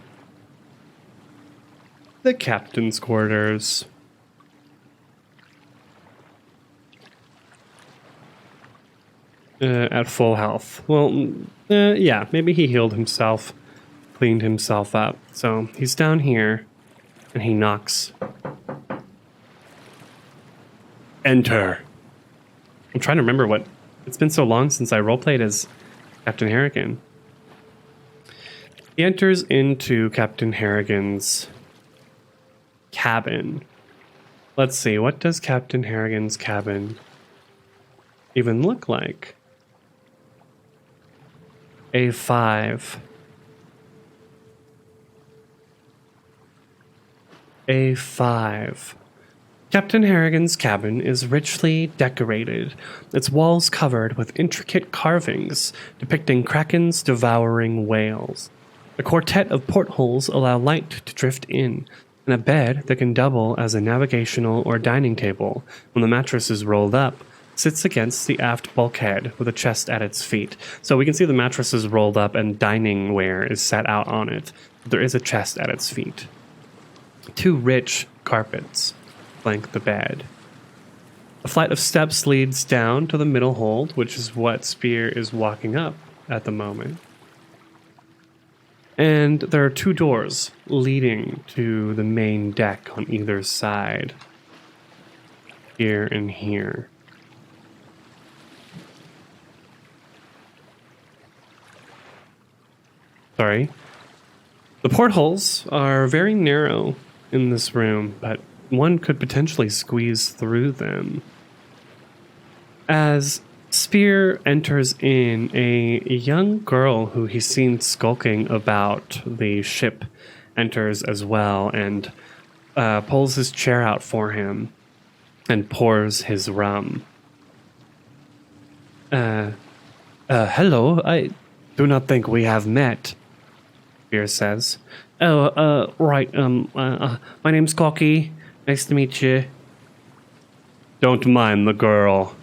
the captain's quarters. At full health. Well, yeah, maybe he healed himself, cleaned himself up. So he's down here, and he knocks. Enter. I'm trying to remember what... It's been so long since I roleplayed as Captain Harrigan. He enters into Captain Harrigan's cabin. Let's see, what does Captain Harrigan's cabin even look like? A5. A5. Captain Harrigan's cabin is richly decorated, its walls covered with intricate carvings depicting krakens devouring whales. A quartet of portholes allow light to drift in, and a bed that can double as a navigational or dining table when the mattress is rolled up sits against the aft bulkhead with a chest at its feet. So we can see the mattress is rolled up and dining ware is set out on it. There is a chest at its feet. 2 rich carpets flank the bed. A flight of steps leads down to the middle hold, which is what Spear is walking up at the moment. And there are 2 doors leading to the main deck on either side. Here and here. Sorry. The portholes are very narrow in this room, but one could potentially squeeze through them. As Spear enters in, a young girl who he's seen skulking about the ship enters as well and pulls his chair out for him and pours his rum. Hello, I do not think we have met, Spear says. Oh, right, my name's Cocky. Nice to meet you. Don't mind the girl.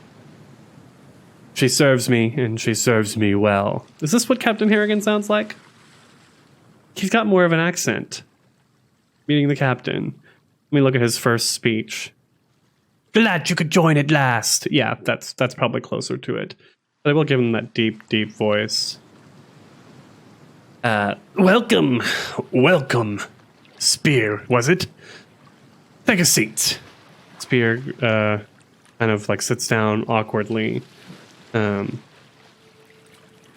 She serves me, and she serves me well. Is this what Captain Harrigan sounds like? He's got more of an accent. Meeting the captain. Let me look at his first speech. Glad you could join at last. Yeah, that's probably closer to it. But I will give him that deep, deep voice. Welcome, Spear, was it? Take a seat. Spear, kind of like sits down awkwardly. I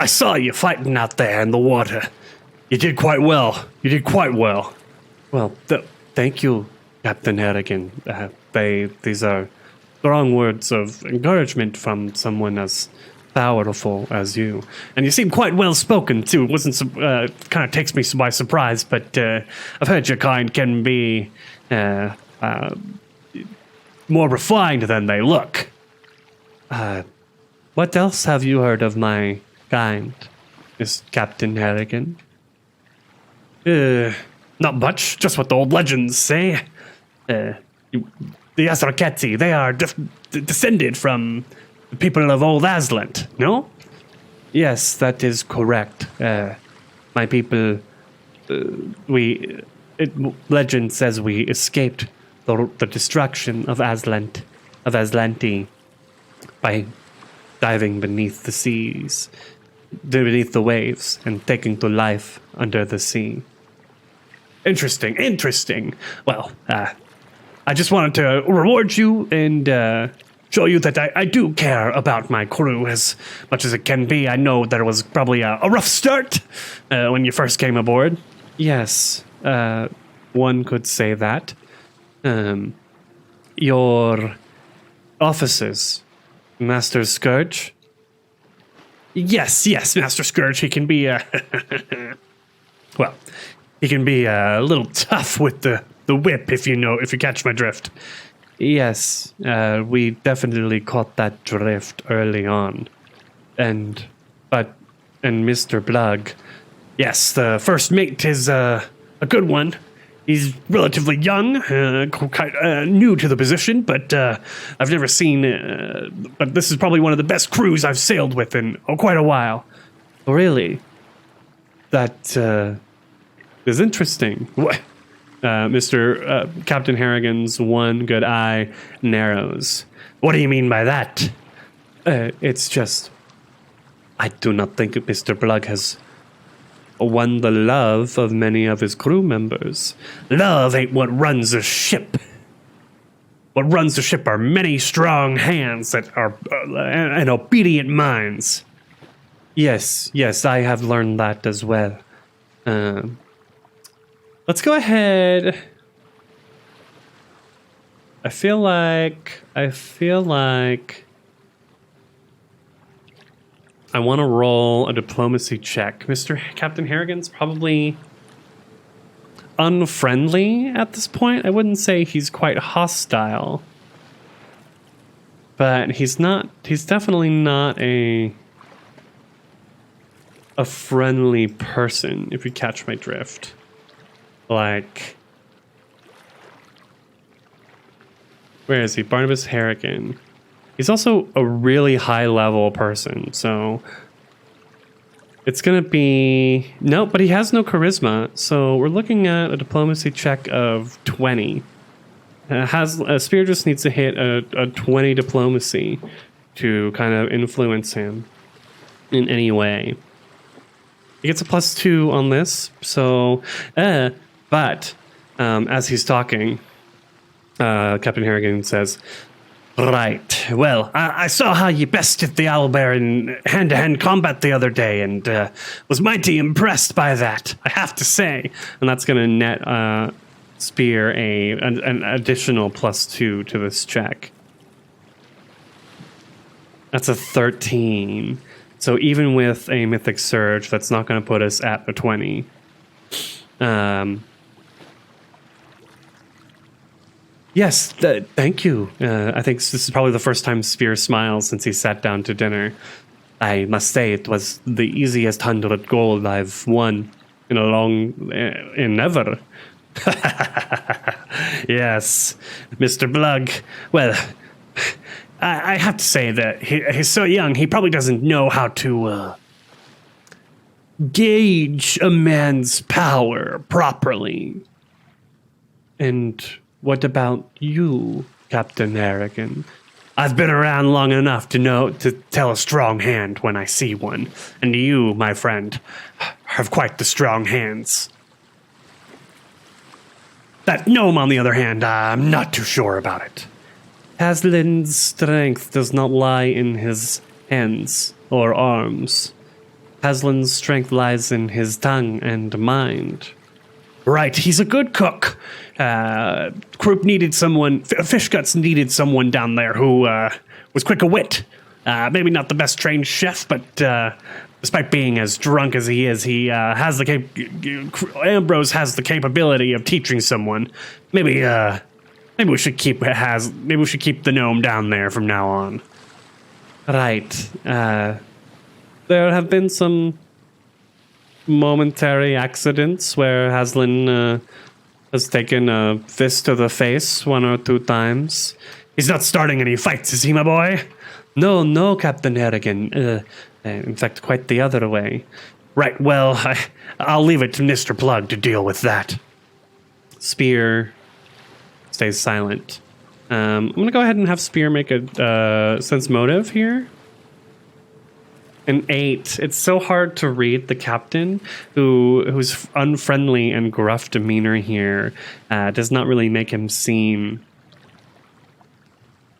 saw you fighting out there in the water. You did quite well. Well, thank you, Captain Harrigan. These are strong words of encouragement from someone as powerful as you. And you seem quite well spoken too. It wasn't kind of takes me by surprise, but I've heard your kind can be more refined than they look. What else have you heard of my kind, Miss Captain Harrigan? Not much, just what the old legends say. The Azraketi, they are descended from the people of old Hazlen, no? Yes, that is correct. My people, legend says we escaped the destruction of Azlanti, by diving beneath the seas, beneath the waves, and taking to life under the sea. Interesting. Well, I just wanted to reward you and show you that I do care about my crew as much as it can be. I know there was probably a rough start when you first came aboard. Yes, one could say that. Your officers, Master Scourge? Yes, Master Scourge. He can be, well, he can be a little tough with the whip, if you catch my drift. Yes, we definitely caught that drift early on. And Mr. Blug, yes, the first mate is a good one. He's relatively young, quite new to the position, but I've never seen. But this is probably one of the best crews I've sailed with in quite a while. Really? That is interesting. Mr. Captain Harrigan's one good eye narrows. What do you mean by that? It's just, I do not think Mr. Blug has won the love of many of his crew members. Love ain't what runs a ship. What runs the ship are many strong hands that are and obedient minds. Yes, I have learned that as well. Let's go ahead. I feel like I want to roll a diplomacy check. Mr. Captain Harrigan's probably unfriendly at this point. I wouldn't say he's quite hostile, but he's definitely not a friendly person, if you catch my drift. Like, where is he? Barnabas Harrigan. He's also a really high level person, so it's gonna be no, but he has no charisma, so we're looking at a diplomacy check of 20. Spear just needs to hit a 20 diplomacy to kind of influence him in any way. He gets a +2 on this, so but as he's talking, Captain Harrigan says, "Right. Well, I saw how you bested the owlbear in hand-to-hand combat the other day, and was mighty impressed by that, I have to say." And that's going to net Spear an additional +2 to this check. That's a 13. So even with a Mythic Surge, that's not going to put us at the 20. Yes, thank you. I think this is probably the first time Spear smiles since he sat down to dinner. I must say it was the easiest 100 gold I've won in ever. Yes, Mr. Blug. Well, I have to say that he's so young, he probably doesn't know how to gauge a man's power properly. And what about you, Captain Harrigan? I've been around long enough to tell a strong hand when I see one. And you, my friend, have quite the strong hands. That gnome, on the other hand, I'm not too sure about it. Hazlen's strength does not lie in his hands or arms. Hazlen's strength lies in his tongue and mind. Right, he's a good cook. Croup needed someone, Fishguts needed someone down there who was quick of wit. Maybe not the best trained chef, but despite being as drunk as he is, he has Ambrose has the capability of teaching someone. Maybe we should keep the gnome down there from now on. Right. There have been some momentary accidents where Hazlen has taken a fist to the face 1 or 2 times. He's not starting any fights, is he, my boy? No, Captain Harrigan. In fact, quite the other way. Right, well, I'll leave it to Mr. Plug to deal with that. Spear stays silent. I'm going to go ahead and have Spear make a sense motive here. An 8. It's so hard to read the captain, whose unfriendly and gruff demeanor here does not really make him seem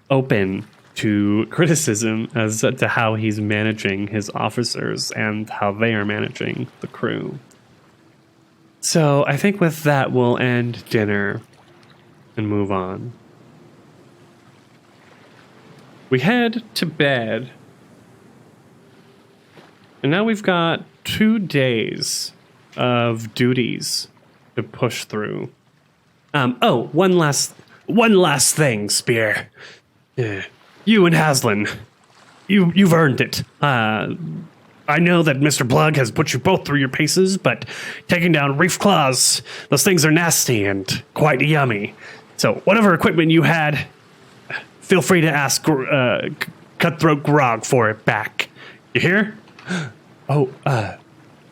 open to criticism as to how he's managing his officers and how they are managing the crew. So I think with that, we'll end dinner and move on. We head to bed. And now we've got 2 days of duties to push through. One last thing, Spear. You and Hazlen, you've earned it. I know that Mr. Plug has put you both through your paces, but taking down reef claws, those things are nasty and quite yummy. So whatever equipment you had, feel free to ask Cutthroat Grog for it back. You hear?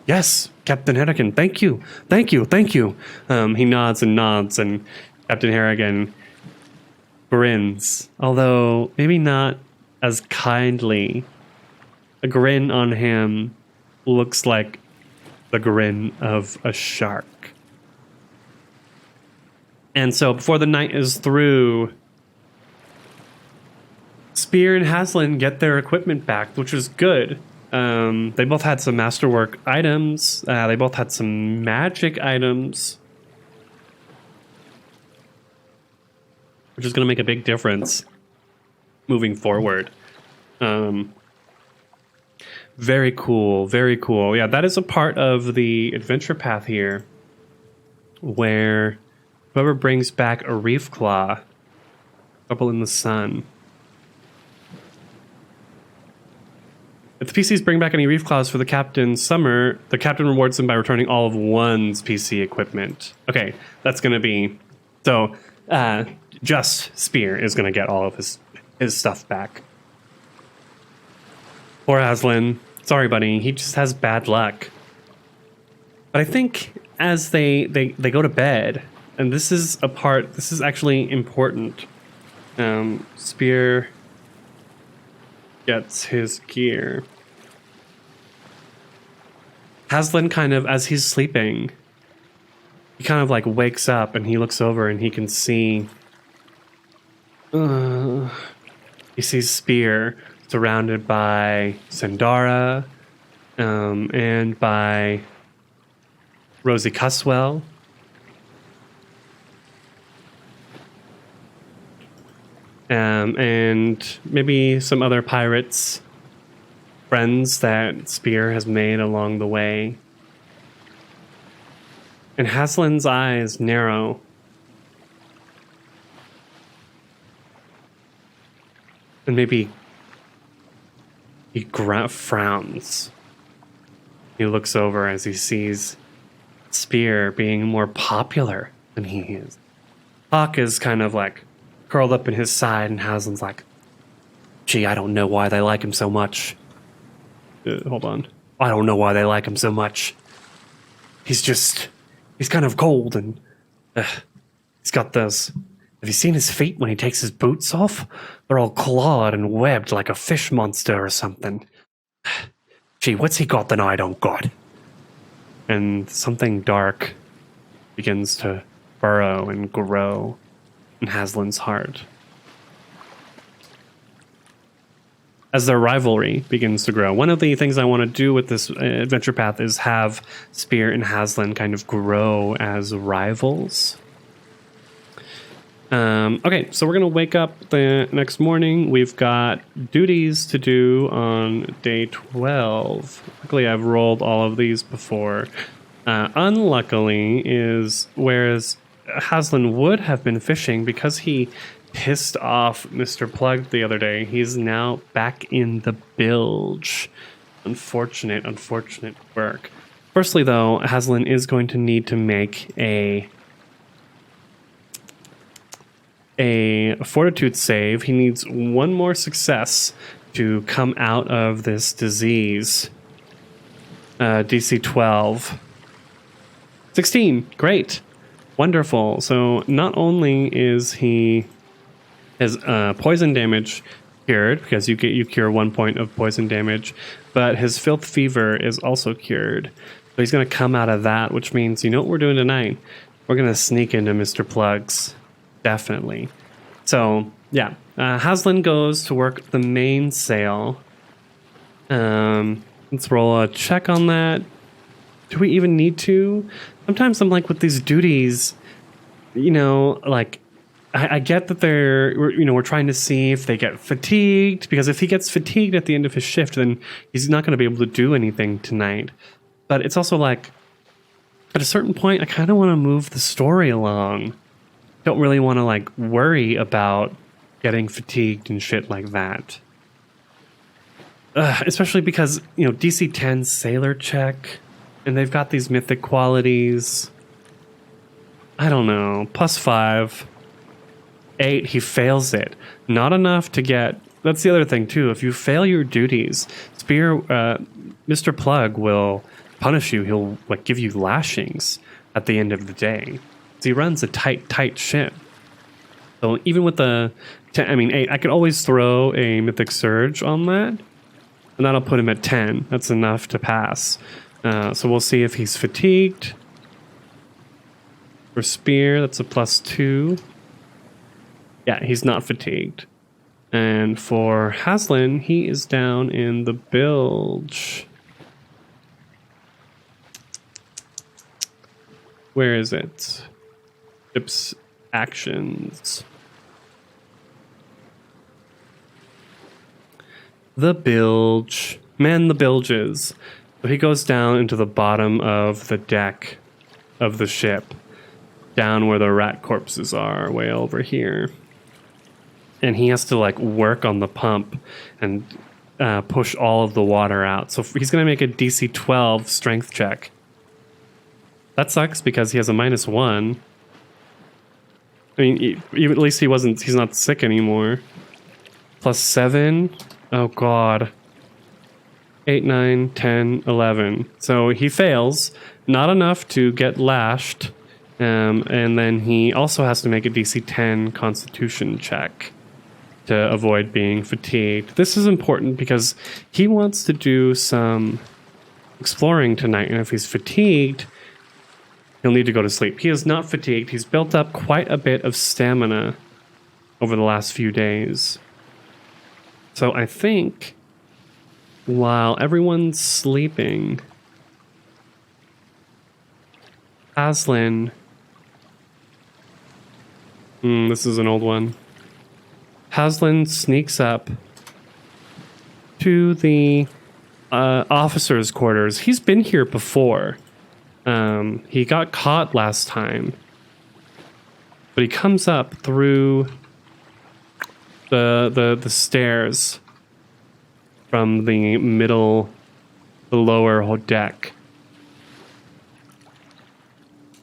Yes, Captain Harrigan, thank you, thank you, thank you. He nods, and Captain Harrigan grins, although maybe not as kindly. A grin on him looks like the grin of a shark. And so before the night is through, Spear and Hazlen get their equipment back, which is good. They both had some masterwork items. They both had some magic items, which is going to make a big difference moving forward. Very cool, very cool. Yeah, that is a part of the adventure path here, where whoever brings back a reef claw, Trouble in the Sun. If the PCs bring back any reef claws for the captain's summer, the captain rewards them by returning all of one's PC equipment. Okay, that's going to be... So, just Spear is going to get all of his stuff back. Poor Hazlen. Sorry, buddy. He just has bad luck. But I think as they go to bed, and this is actually important. Spear gets his gear. Hazlen kind of, as he's sleeping, he kind of like wakes up and he looks over and he can see... he sees Spear surrounded by Sandara, and by Rosie Cuswell. And maybe some other pirates, friends that Spear has made along the way. And Hazlen's eyes narrow. And maybe he frowns. He looks over as he sees Spear being more popular than he is. Hawk is kind of like curled up in his side, and Hazlen's like, gee, I don't know why they like him so much. Hold on. I don't know why they like him so much. He's kind of cold, and he's got those... Have you seen his feet when he takes his boots off? They're all clawed and webbed like a fish monster or something. Gee, what's he got that I don't got? And something dark begins to burrow and grow in Hazlen's heart. As their rivalry begins to grow. One of the things I want to do with this adventure path is have Spear and Hazlen kind of grow as rivals. Okay, so we're going to wake up the next morning. We've got duties to do on day 12. Luckily, I've rolled all of these before. Unluckily is, whereas Hazlen would have been fishing because he pissed off Mr. Plug the other day, he's now back in the bilge. Unfortunate work. Firstly, though, Hazlen is going to need to make a fortitude save. He needs one more success to come out of this disease. DC 12. 16. Great. Wonderful. So not only is he his poison damage cured, because you cure 1 point of poison damage, but his filth fever is also cured. So he's going to come out of that, which means, you know what we're doing tonight? We're going to sneak into Mr. Plug's. Definitely. So, yeah. Hazlen goes to work the mainsail. Let's roll a check on that. Do we even need to? Sometimes I'm like, with these duties, you know, like, I get that we're trying to see if they get fatigued, because if he gets fatigued at the end of his shift, then he's not going to be able to do anything tonight. But it's also like, at a certain point, I kind of want to move the story along. Don't really want to like worry about getting fatigued and shit like that. Especially because, you know, DC 10 sailor check, and they've got these mythic qualities. I don't know. +5. 8, he fails it. Not enough to get... That's the other thing, too. If you fail your duties, Mr. Plug will punish you, he'll like give you lashings at the end of the day. So he runs a tight ship. So even with the 8, I could always throw a mythic surge on that, and that'll put him at 10. That's enough to pass. So we'll see if he's fatigued. For spear, that's a +2. Yeah, he's not fatigued. And for Hazlen, he is down in the bilge. Where is it? Ship's actions. The bilge. Man the bilges. So he goes down into the bottom of the deck of the ship. Down where the rat corpses are, way over here. And he has to like work on the pump and push all of the water out. So he's going to make a DC 12 strength check. That sucks because he has a -1. I mean, at least he's not sick anymore. +7. Oh god. 8, 9, 10, 11. So he fails. Not enough to get lashed. And then he also has to make a DC 10 Constitution check to avoid being fatigued. This is important because he wants to do some exploring tonight, and if he's fatigued, he'll need to go to sleep. He is not fatigued. He's built up quite a bit of stamina over the last few days. So I think while everyone's sleeping, Hazlen... this is an old one. Hazlen sneaks up to the officer's quarters. He's been here before. He got caught last time. But he comes up through the stairs from the lower deck.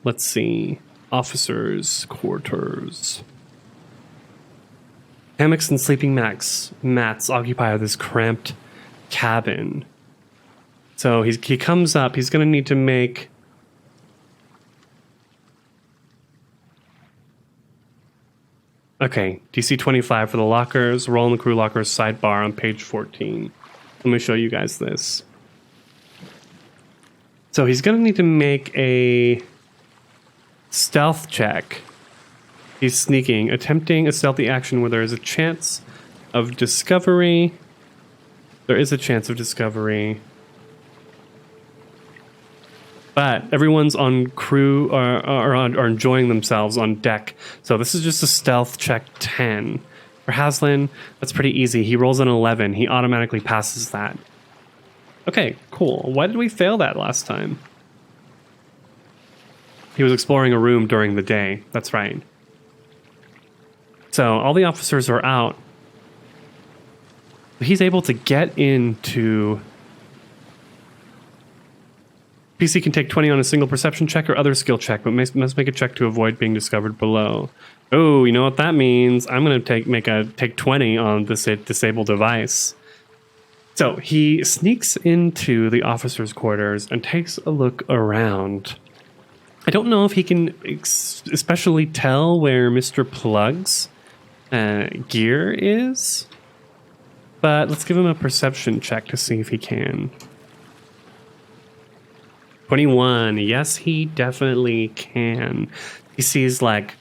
Let's see. Officers' quarters. Hammocks and sleeping mats occupy this cramped cabin. So he comes up. He's going to need to make... Okay, DC 25 for the lockers. Roll in the crew lockers sidebar on page 14. Let me show you guys this. So he's going to need to make a stealth check. He's sneaking, attempting a stealthy action where there is a chance of discovery. There is a chance of discovery. But everyone's on crew are enjoying themselves on deck. So this is just a stealth check 10. For Hazlen, that's pretty easy. He rolls an 11. He automatically passes that. Okay, cool. Why did we fail that last time? He was exploring a room during the day. That's right. So all the officers are out. He's able to get into... PC can take 20 on a single perception check or other skill check, but must make a check to avoid being discovered below. Oh, you know what that means? I'm going to take 20 on this disabled device. So he sneaks into the officer's quarters and takes a look around. I don't know if he can especially tell where Mr. Plug's gear is, but let's give him a perception check to see if he can. 21. Yes, he definitely can. He sees like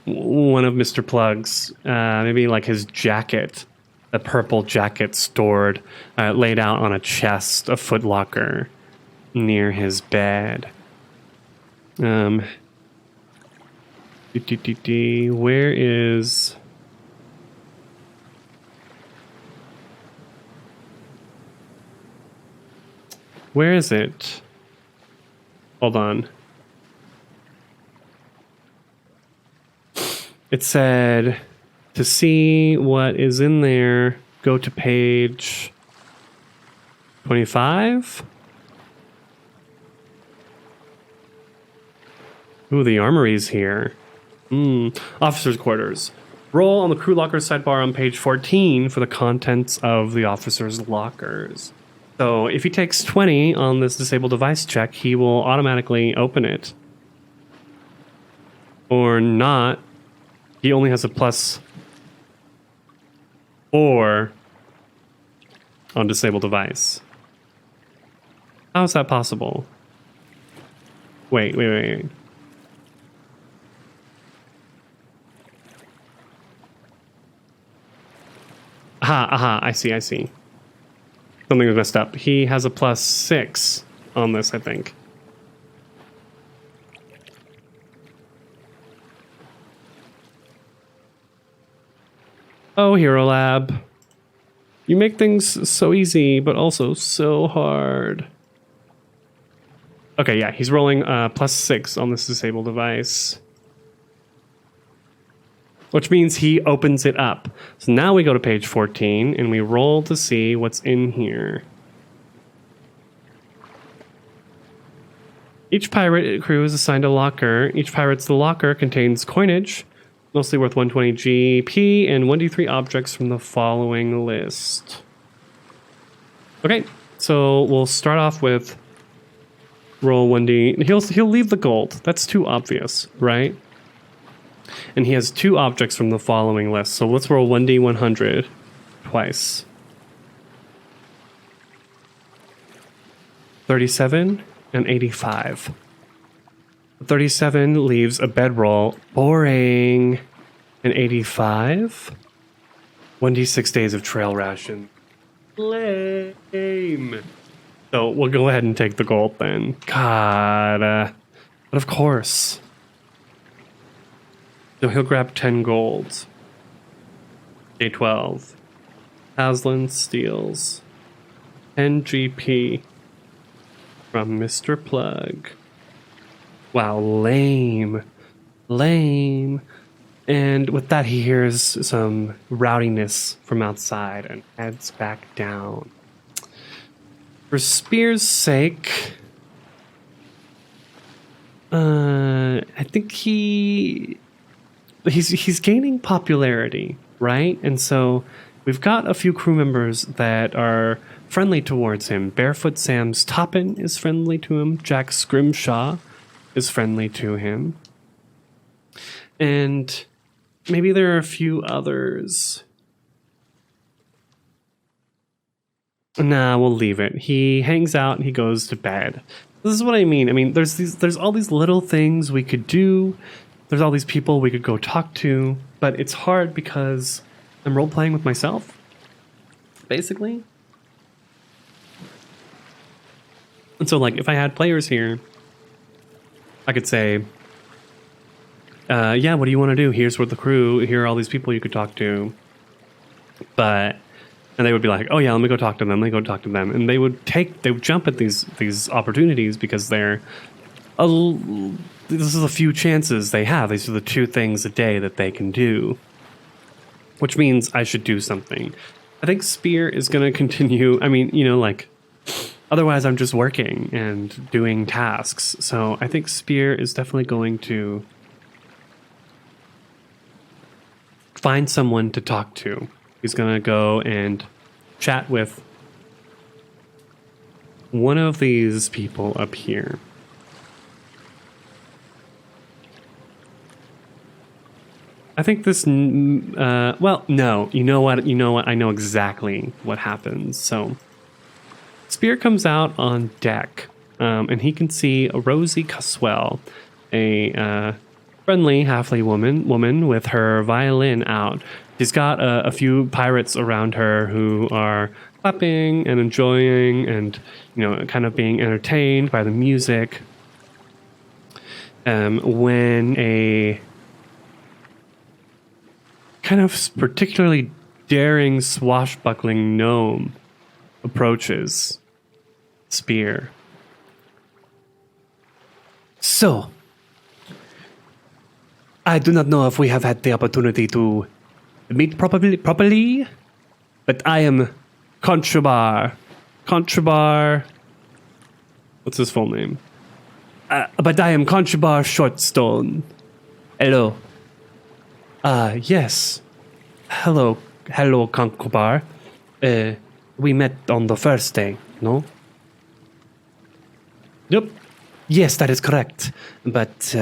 one of Mr. Plug's, maybe like his jacket, a purple jacket stored, laid out on a chest, a footlocker near his bed. Where is... Where is it? Hold on. It said to see what is in there, go to page 25. Ooh, the armory's here. Officer's quarters. Roll on the crew locker sidebar on page 14 for the contents of the officers' lockers. So if he takes 20 on this disable device check, he will automatically open it. Or not. He only has a +4 on disable device. How is that possible? Wait. Aha, I see. Something was messed up. He has a +6 on this, I think. Oh, Hero Lab. You make things so easy, but also so hard. Okay, yeah, he's rolling +6 on this disabled device. Which means he opens it up. So now we go to page 14 and we roll to see what's in here. Each pirate crew is assigned a locker. Each pirate's locker contains coinage, mostly worth 120 GP, and 1d3 objects from the following list. Okay, so we'll start off with roll 1d. He'll leave the gold. That's too obvious, right? And he has 2 objects from the following list. So let's roll 1d100 twice. 37 and 85. 37 leaves a bedroll. Boring. And 85. 1d6 days of trail ration. Lame. So we'll go ahead and take the gold then. God. But of course. So he'll grab 10 golds. Day 12. Hazlen steals 10 GP from Mr. Plug. Wow, lame. And with that, he hears some rowdiness from outside and heads back down. For Spear's sake, I think he's gaining popularity, right? And so we've got a few crew members that are friendly towards him. Barefoot Sam's Toppin is friendly to him. Jack Scrimshaw is friendly to him. And maybe there are a few others. Nah, we'll leave it. He hangs out and he goes to bed. This is what I mean. I mean, there's all these little things we could do. There's all these people we could go talk to, but it's hard because I'm role-playing with myself, basically. And so, like, if I had players here, I could say, yeah, what do you want to do? Here's what the crew, here are all these people you could talk to. And they would be like, oh yeah, let me go talk to them, And they would jump at these opportunities because this is a few chances they have. These are the 2 things a day that they can do. Which means I should do something. I think Spear is going to continue. I mean, otherwise I'm just working and doing tasks. So I think Spear is definitely going to find someone to talk to. He's going to go and chat with one of these people up here. I think this, well, no, you know what, I know exactly what happens. So, Spear comes out on deck, and he can see a Rosie Caswell, a friendly halfling woman with her violin out. She's got a few pirates around her who are clapping and enjoying and, kind of being entertained by the music. When a kind of particularly daring swashbuckling gnome approaches Spear. So, I do not know if we have had the opportunity to meet properly, but I am Contrabar. What's his full name? But I am Contrabar Shortstone. Hello. Yes. Hello, Concobar. We met on the first day. no? Yep. Yes, that is correct. But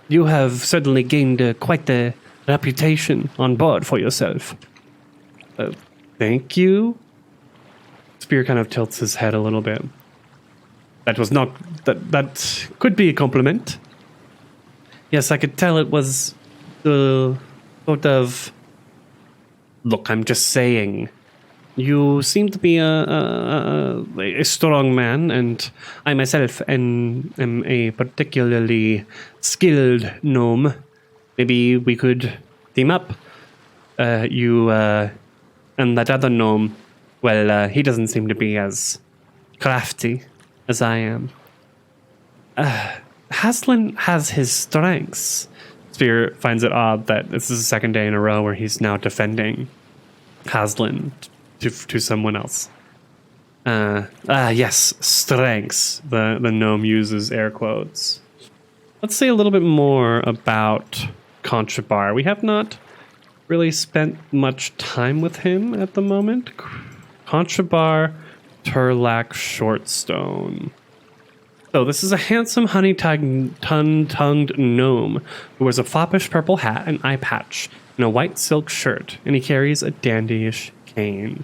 you have certainly gained quite the reputation on board for yourself. Thank you. Spear kind of tilts his head a little bit. That was not... That could be a compliment. Yes, I could tell it was the sort of... Look, I'm just saying. You seem to be a strong man, and I myself am a particularly skilled gnome. Maybe we could team up. You and that other gnome, well, he doesn't seem to be as crafty as I am. Hazlen has his strengths. Spear finds it odd that this is the second day in a row where he's now defending Hazlen to someone else. Yes, strengths. The gnome uses air quotes. Let's say a little bit more about Contrabar. We have not really spent much time with him at the moment. Contrabar Turlac Shortstone. So this is a handsome honey-tongued gnome who wears a foppish purple hat and eye patch and a white silk shirt, and he carries a dandyish cane.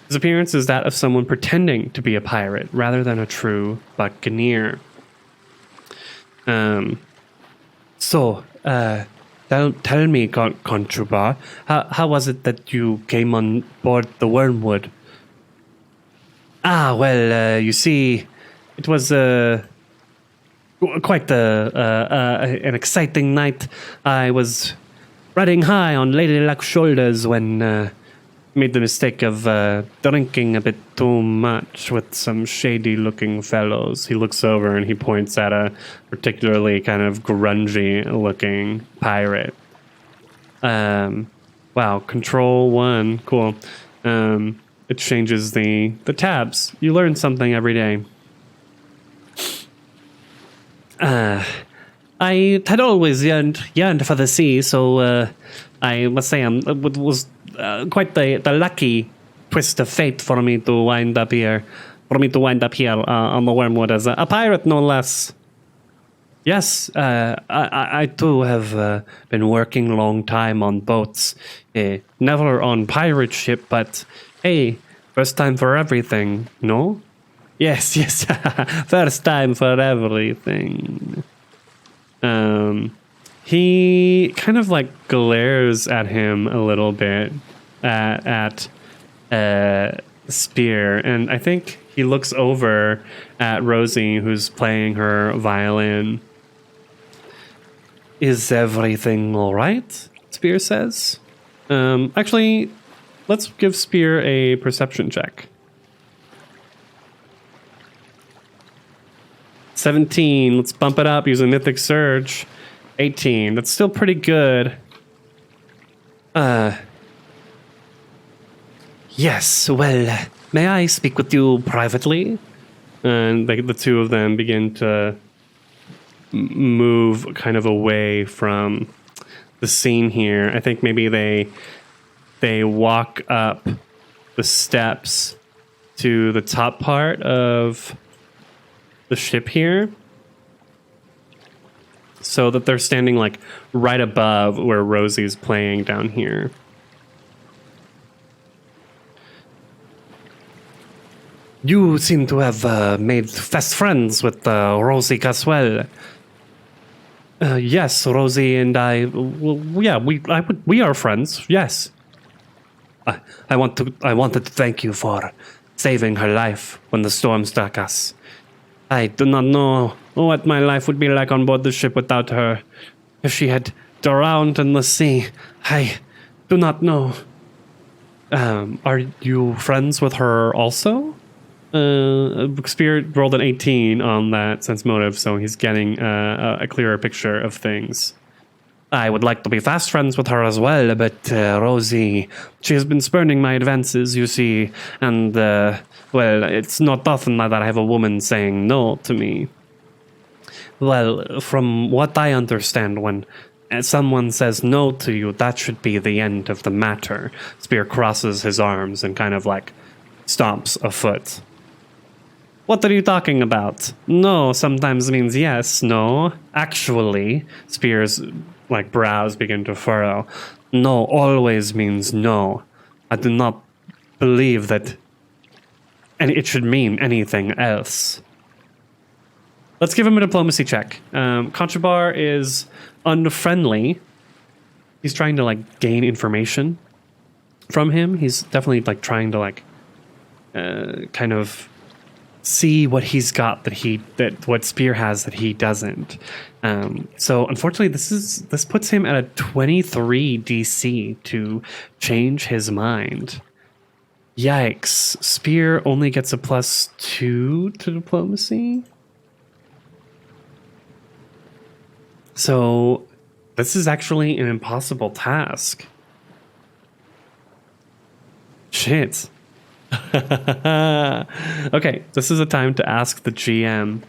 His appearance is that of someone pretending to be a pirate rather than a true buccaneer. Tell me, Contrabar, how was it that you came on board the Wormwood? You see, it was quite an exciting night. I was riding high on Lady Luck's shoulders when made the mistake of drinking a bit too much with some shady-looking fellows. He looks over and he points at a particularly kind of grungy-looking pirate. Wow, Control 1, cool. It changes the tabs. You learn something every day. I had always yearned for the sea, so I must say it was quite the lucky twist of fate for me to wind up here. On the Wormwood as a pirate, no less. Yes, I too have been working a long time on boats. Never on pirate ship, but hey, first time for everything, no? Yes, first time for everything. He kind of like glares at him a little bit at Spear, and I think he looks over at Rosie, who's playing her violin. Is everything all right? Spear says. Actually, let's give Spear a perception check. 17. Let's bump it up using Mythic Surge. 18. That's still pretty good. Yes, well, may I speak with you privately? And the two of them begin to move kind of away from the scene here. I think maybe they walk up the steps to the top part of the ship here, so that they're standing like right above where Rosie's playing down here. You seem to have made fast friends with Rosie Caswell. Yes, Rosie and I. We are friends. Yes. I wanted to thank you for saving her life when the storm struck us. I do not know what my life would be like on board the ship without her. If she had drowned in the sea, I do not know. Are you friends with her also? Spirit rolled an 18 on that sense motive, so he's getting a clearer picture of things. I would like to be fast friends with her as well, but Rosie, she has been spurning my advances, you see, and, well, it's not often that I have a woman saying no to me. Well, from what I understand, when someone says no to you, that should be the end of the matter. Spear crosses his arms and kind of like stomps a foot. What are you talking about? No sometimes means yes, no. Actually, Spear's like brows begin to furrow. No always means no. I do not believe that and it should mean anything else. Let's give him a diplomacy check. Conchabar is unfriendly. He's trying to like gain information from him. He's definitely like trying to like kind of see what he's got that what Spear has that he doesn't. So unfortunately, this puts him at a 23 DC to change his mind. Yikes! Spear only gets a +2 to diplomacy. So this is actually an impossible task. Shit. Okay, this is a time to ask the GM.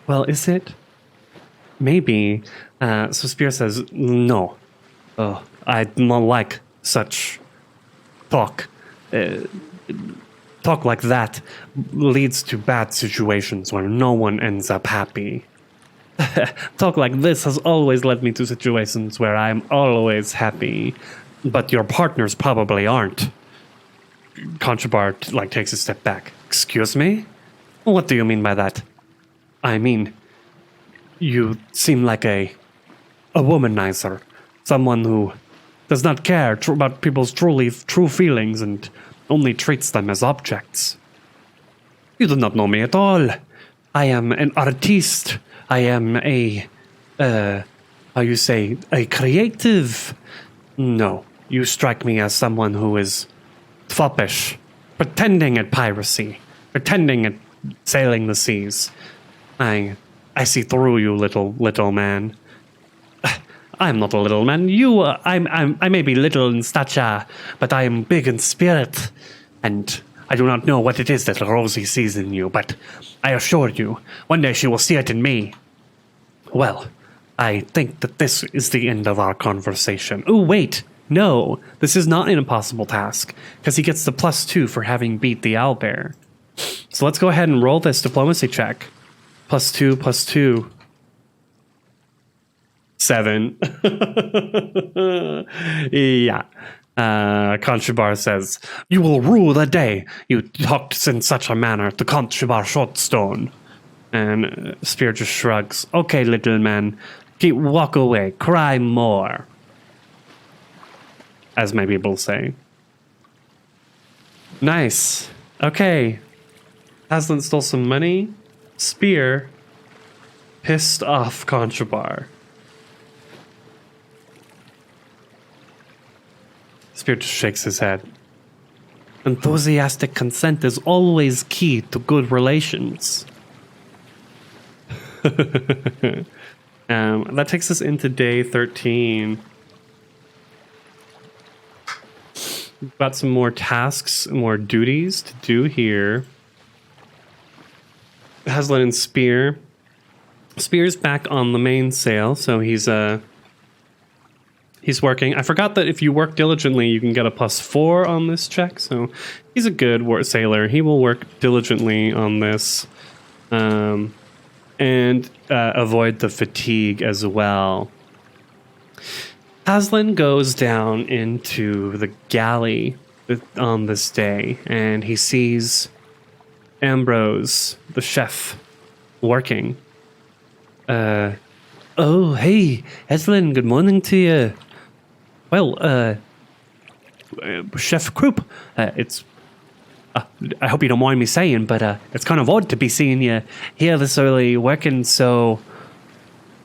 Well, is it? Maybe. So Spear says, no. Oh, I don't like such talk. Talk like that leads to bad situations where no one ends up happy. Talk like this has always led me to situations where I'm always happy. But your partners probably aren't. Conchabar like takes a step back. Excuse me? What do you mean by that? I mean, you seem like a womanizer. Someone who does not care about people's true feelings and only treats them as objects. You do not know me at all. I am an artiste. I am a, how you say, a creative. No, you strike me as someone who is foppish, pretending at piracy, pretending at sailing the seas. I see through you, little man. I'm not a little man. I may be little in stature, but I am big in spirit, and I do not know what it is that Rosie sees in you, but I assure you, one day she will see it in me. Well, I think that this is the end of our conversation. Oh, wait. No, this is not an impossible task, because he gets the +2 for having beat the owlbear. So let's go ahead and roll this diplomacy check. +2, +2. 7. Yeah. Conchabar says, you will rue the day you talked in such a manner to Conchabar Shortstone. And Spear just shrugs. Okay, little man, walk away, cry more. As my people say. Nice. Okay. Hazlen stole some money. Spear pissed off Conchabar. Spear just shakes his head. Enthusiastic consent is always key to good relations. That takes us into day 13. We've got some more tasks, more duties to do here. Hazlen and Spear. Spear's back on the mainsail, so he's working. I forgot that if you work diligently, you can get a +4 on this check. So he's a good sailor. He will work diligently on this, and avoid the fatigue as well. Hazlen goes down into the galley on this day, and he sees Ambrose, the chef, working. Oh, hey, Hazlen, good morning to you. Well, Chef Croup, it's... I hope you don't mind me saying, but it's kind of odd to be seeing you here this early working, so...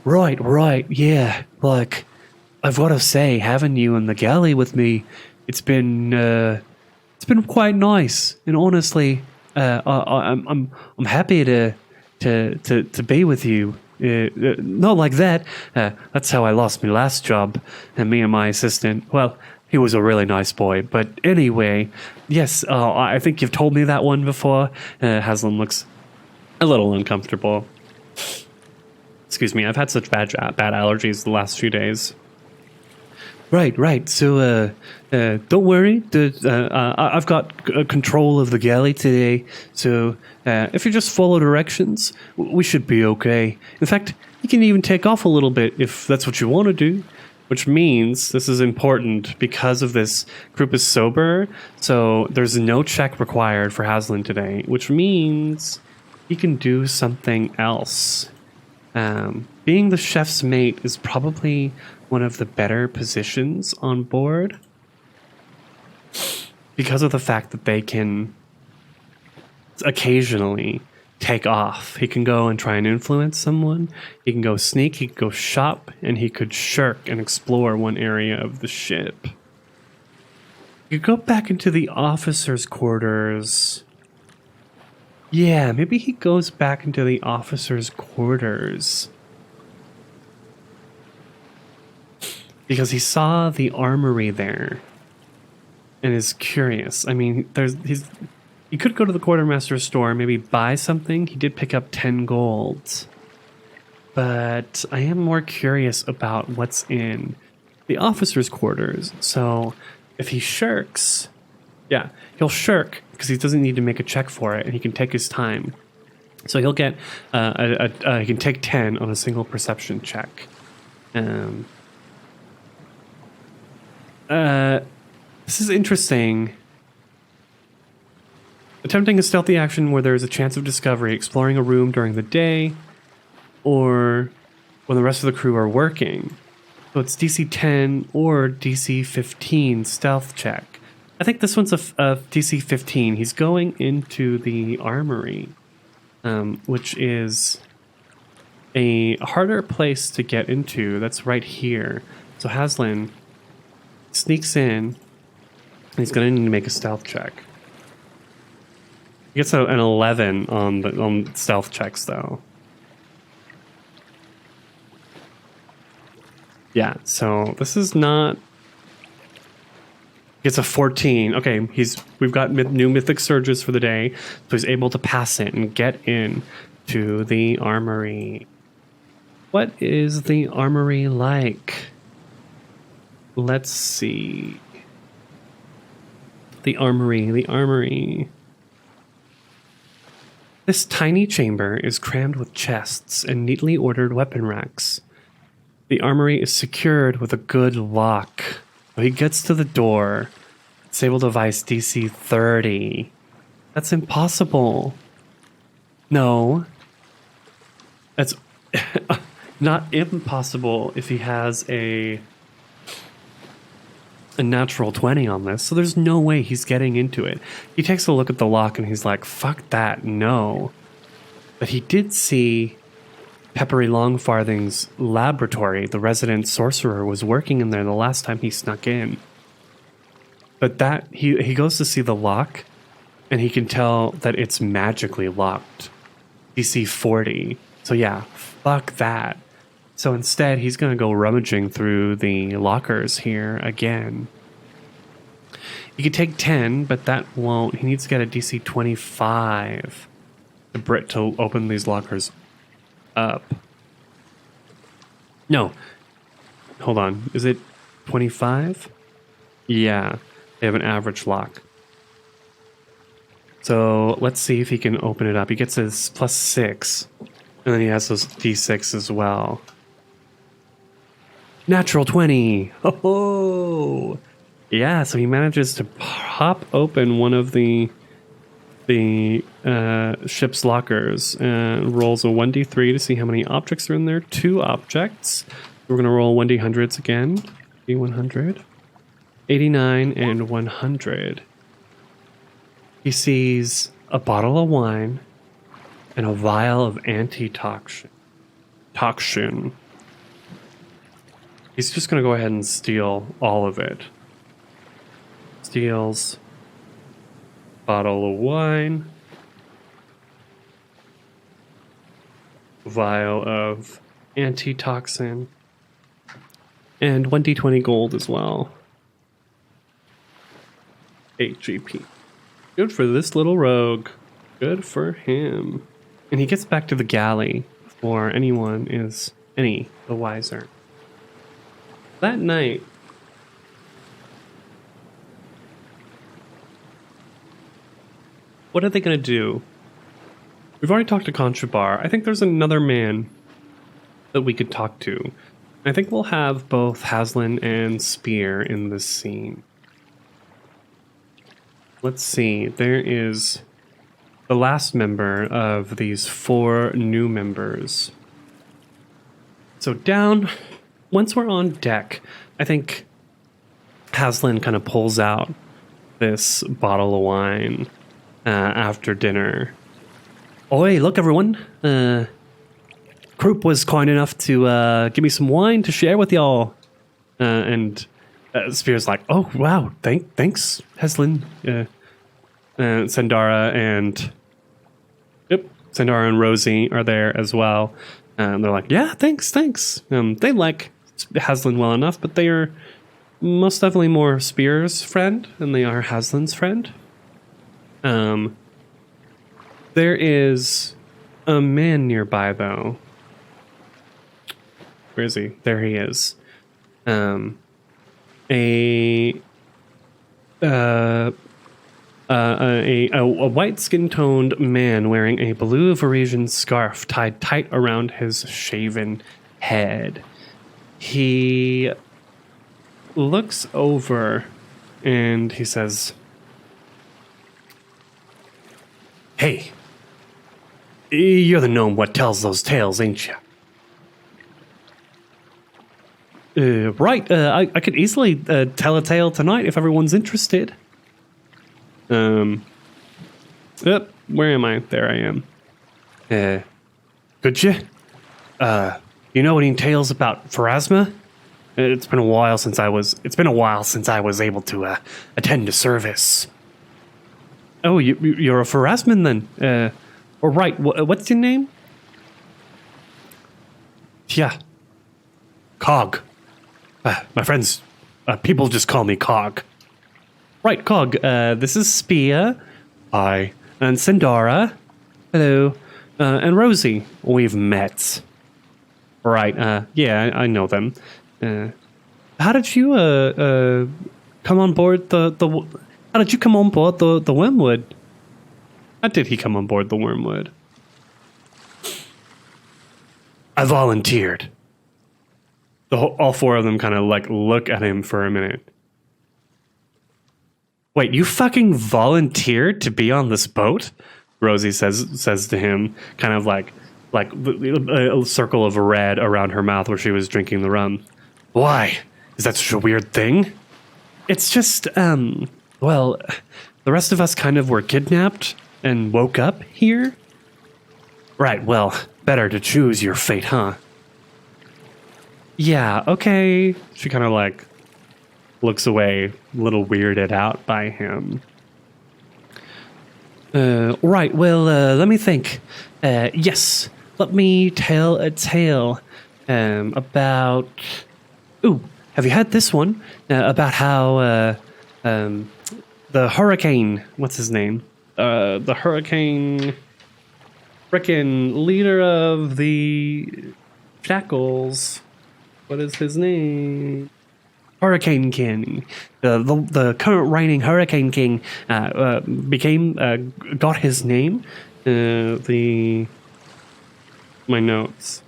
Right, yeah, like... I've got to say, having you in the galley with me, it's been quite nice, and honestly, I'm happy to be with you. Not like that. That's how I lost my last job, and me and my assistant. Well, he was a really nice boy, but anyway, yes. I think you've told me that one before. Hazlen looks a little uncomfortable. Excuse me. I've had such bad allergies the last few days. Right. So, don't worry. I've got control of the galley today. So, if you just follow directions, we should be okay. In fact, you can even take off a little bit if that's what you want to do. Which means this is important because of this group is sober. So there's no check required for Hazlen today, which means he can do something else. Being the chef's mate is probably one of the better positions on board because of the fact that they can occasionally take off. He can go and try and influence someone. He can go sneak, he could go shop, and he could shirk and explore one area of the ship. You go back into the officer's quarters. Yeah, maybe he goes back into the officer's quarters. Because he saw the armory there and is curious. I mean, he could go to the quartermaster's store and maybe buy something. He did pick up 10 gold. But I am more curious about what's in the officer's quarters. So if he shirks, yeah, he'll shirk because he doesn't need to make a check for it and he can take his time. So he'll get, he can take 10 on a single perception check. This is interesting. Attempting a stealthy action where there is a chance of discovery, exploring a room during the day, or when the rest of the crew are working. So it's DC 10 or DC 15 stealth check. I think this one's a DC 15. He's going into the armory, which is a harder place to get into. That's right here. So Hazlen sneaks in, and he's going to need to make a stealth check. He gets an 11 on stealth checks, though. Yeah, so this is not... Gets a 14. Okay, we've got new mythic surges for the day, so he's able to pass it and get in to the armory. What is the armory like? Let's see. The armory. This tiny chamber is crammed with chests and neatly ordered weapon racks. The armory is secured with a good lock. When he gets to the door, disable device DC 30. That's impossible. No. That's not impossible if he has a natural 20 on this, so there's no way he's getting into it. He takes a look at the lock and he's like, fuck that, no. But he did see Peppery Longfarthing's laboratory. The resident sorcerer was working in there the last time he snuck in. But that he goes to see the lock and he can tell that it's magically locked. DC 40. So yeah, fuck that. So instead, he's going to go rummaging through the lockers here again. He could take 10, but that won't. He needs to get a DC 25 to open these lockers up. No. Hold on. Is it 25? Yeah. They have an average lock. So let's see if he can open it up. He gets his +6. And then he has those D6 as well. Natural 20. Oh, yeah. So he manages to pop open one of the ship's lockers and rolls a 1d3 to see how many objects are in there. 2 objects. We're going to roll 1d100s again. D100. 89 and 100. He sees a bottle of wine and a vial of antitoxin. He's just going to go ahead and steal all of it. Steals bottle of wine, vial of antitoxin, and 1d20 gold as well. 8 GP. Good for this little rogue. Good for him. And he gets back to the galley before anyone is any the wiser. That night, What are they going to do? We've already talked to Conchabar. I think there's another man that we could talk to. I think we'll have both Hazlen and Spear in this scene. Let's see. There is the last member of these 4 new members. So down, once we're on deck, I think Hazlen kind of pulls out this bottle of wine after dinner. Oi, look everyone. Krupp was kind enough to give me some wine to share with y'all. And Spear's like, oh, wow, thanks, Hazlen. Sandara and Rosie are there as well. And they're like, yeah, thanks. They like Hazlen well enough, but they are most definitely more Spear's friend than they are Hazlen's friend. There is a man nearby, though. Where is he? There he is. A white skin-toned man wearing a blue Varisian scarf tied tight around his shaven head. He looks over and he says, "Hey, you're the gnome what tells those tales, ain't you?" Right, I could easily tell a tale tonight if everyone's interested. Yep, where am I? There I am. Could you? You know any tales about Pharasma? It's been a while since I was able to attend a service. Oh, you're a Pharasman then? Right, what's your name? Yeah. Cog. My friends, people just call me Cog. Right, Cog, this is Spear. Hi. And Sandara. Hello. And Rosie. We've met. Right, yeah, I know them. How did you, come on board the Wormwood? How did he come on board the Wormwood? I volunteered. All 4 of them kind of like look at him for a minute. Wait, you fucking volunteered to be on this boat? Rosie says to him, kind of like a circle of red around her mouth where she was drinking the rum. Why? Is that such a weird thing? It's just, well, the rest of us kind of were kidnapped and woke up here. Right, well, better to choose your fate, huh? Yeah, okay. She kind of like looks away, a little weirded out by him. Right, well, let me think. Yes, let me tell a tale about... Ooh, have you had this one? About how the hurricane... What's his name? The hurricane... Frickin' leader of the Shackles... What is his name? Hurricane King. The current reigning Hurricane King got his name. My notes.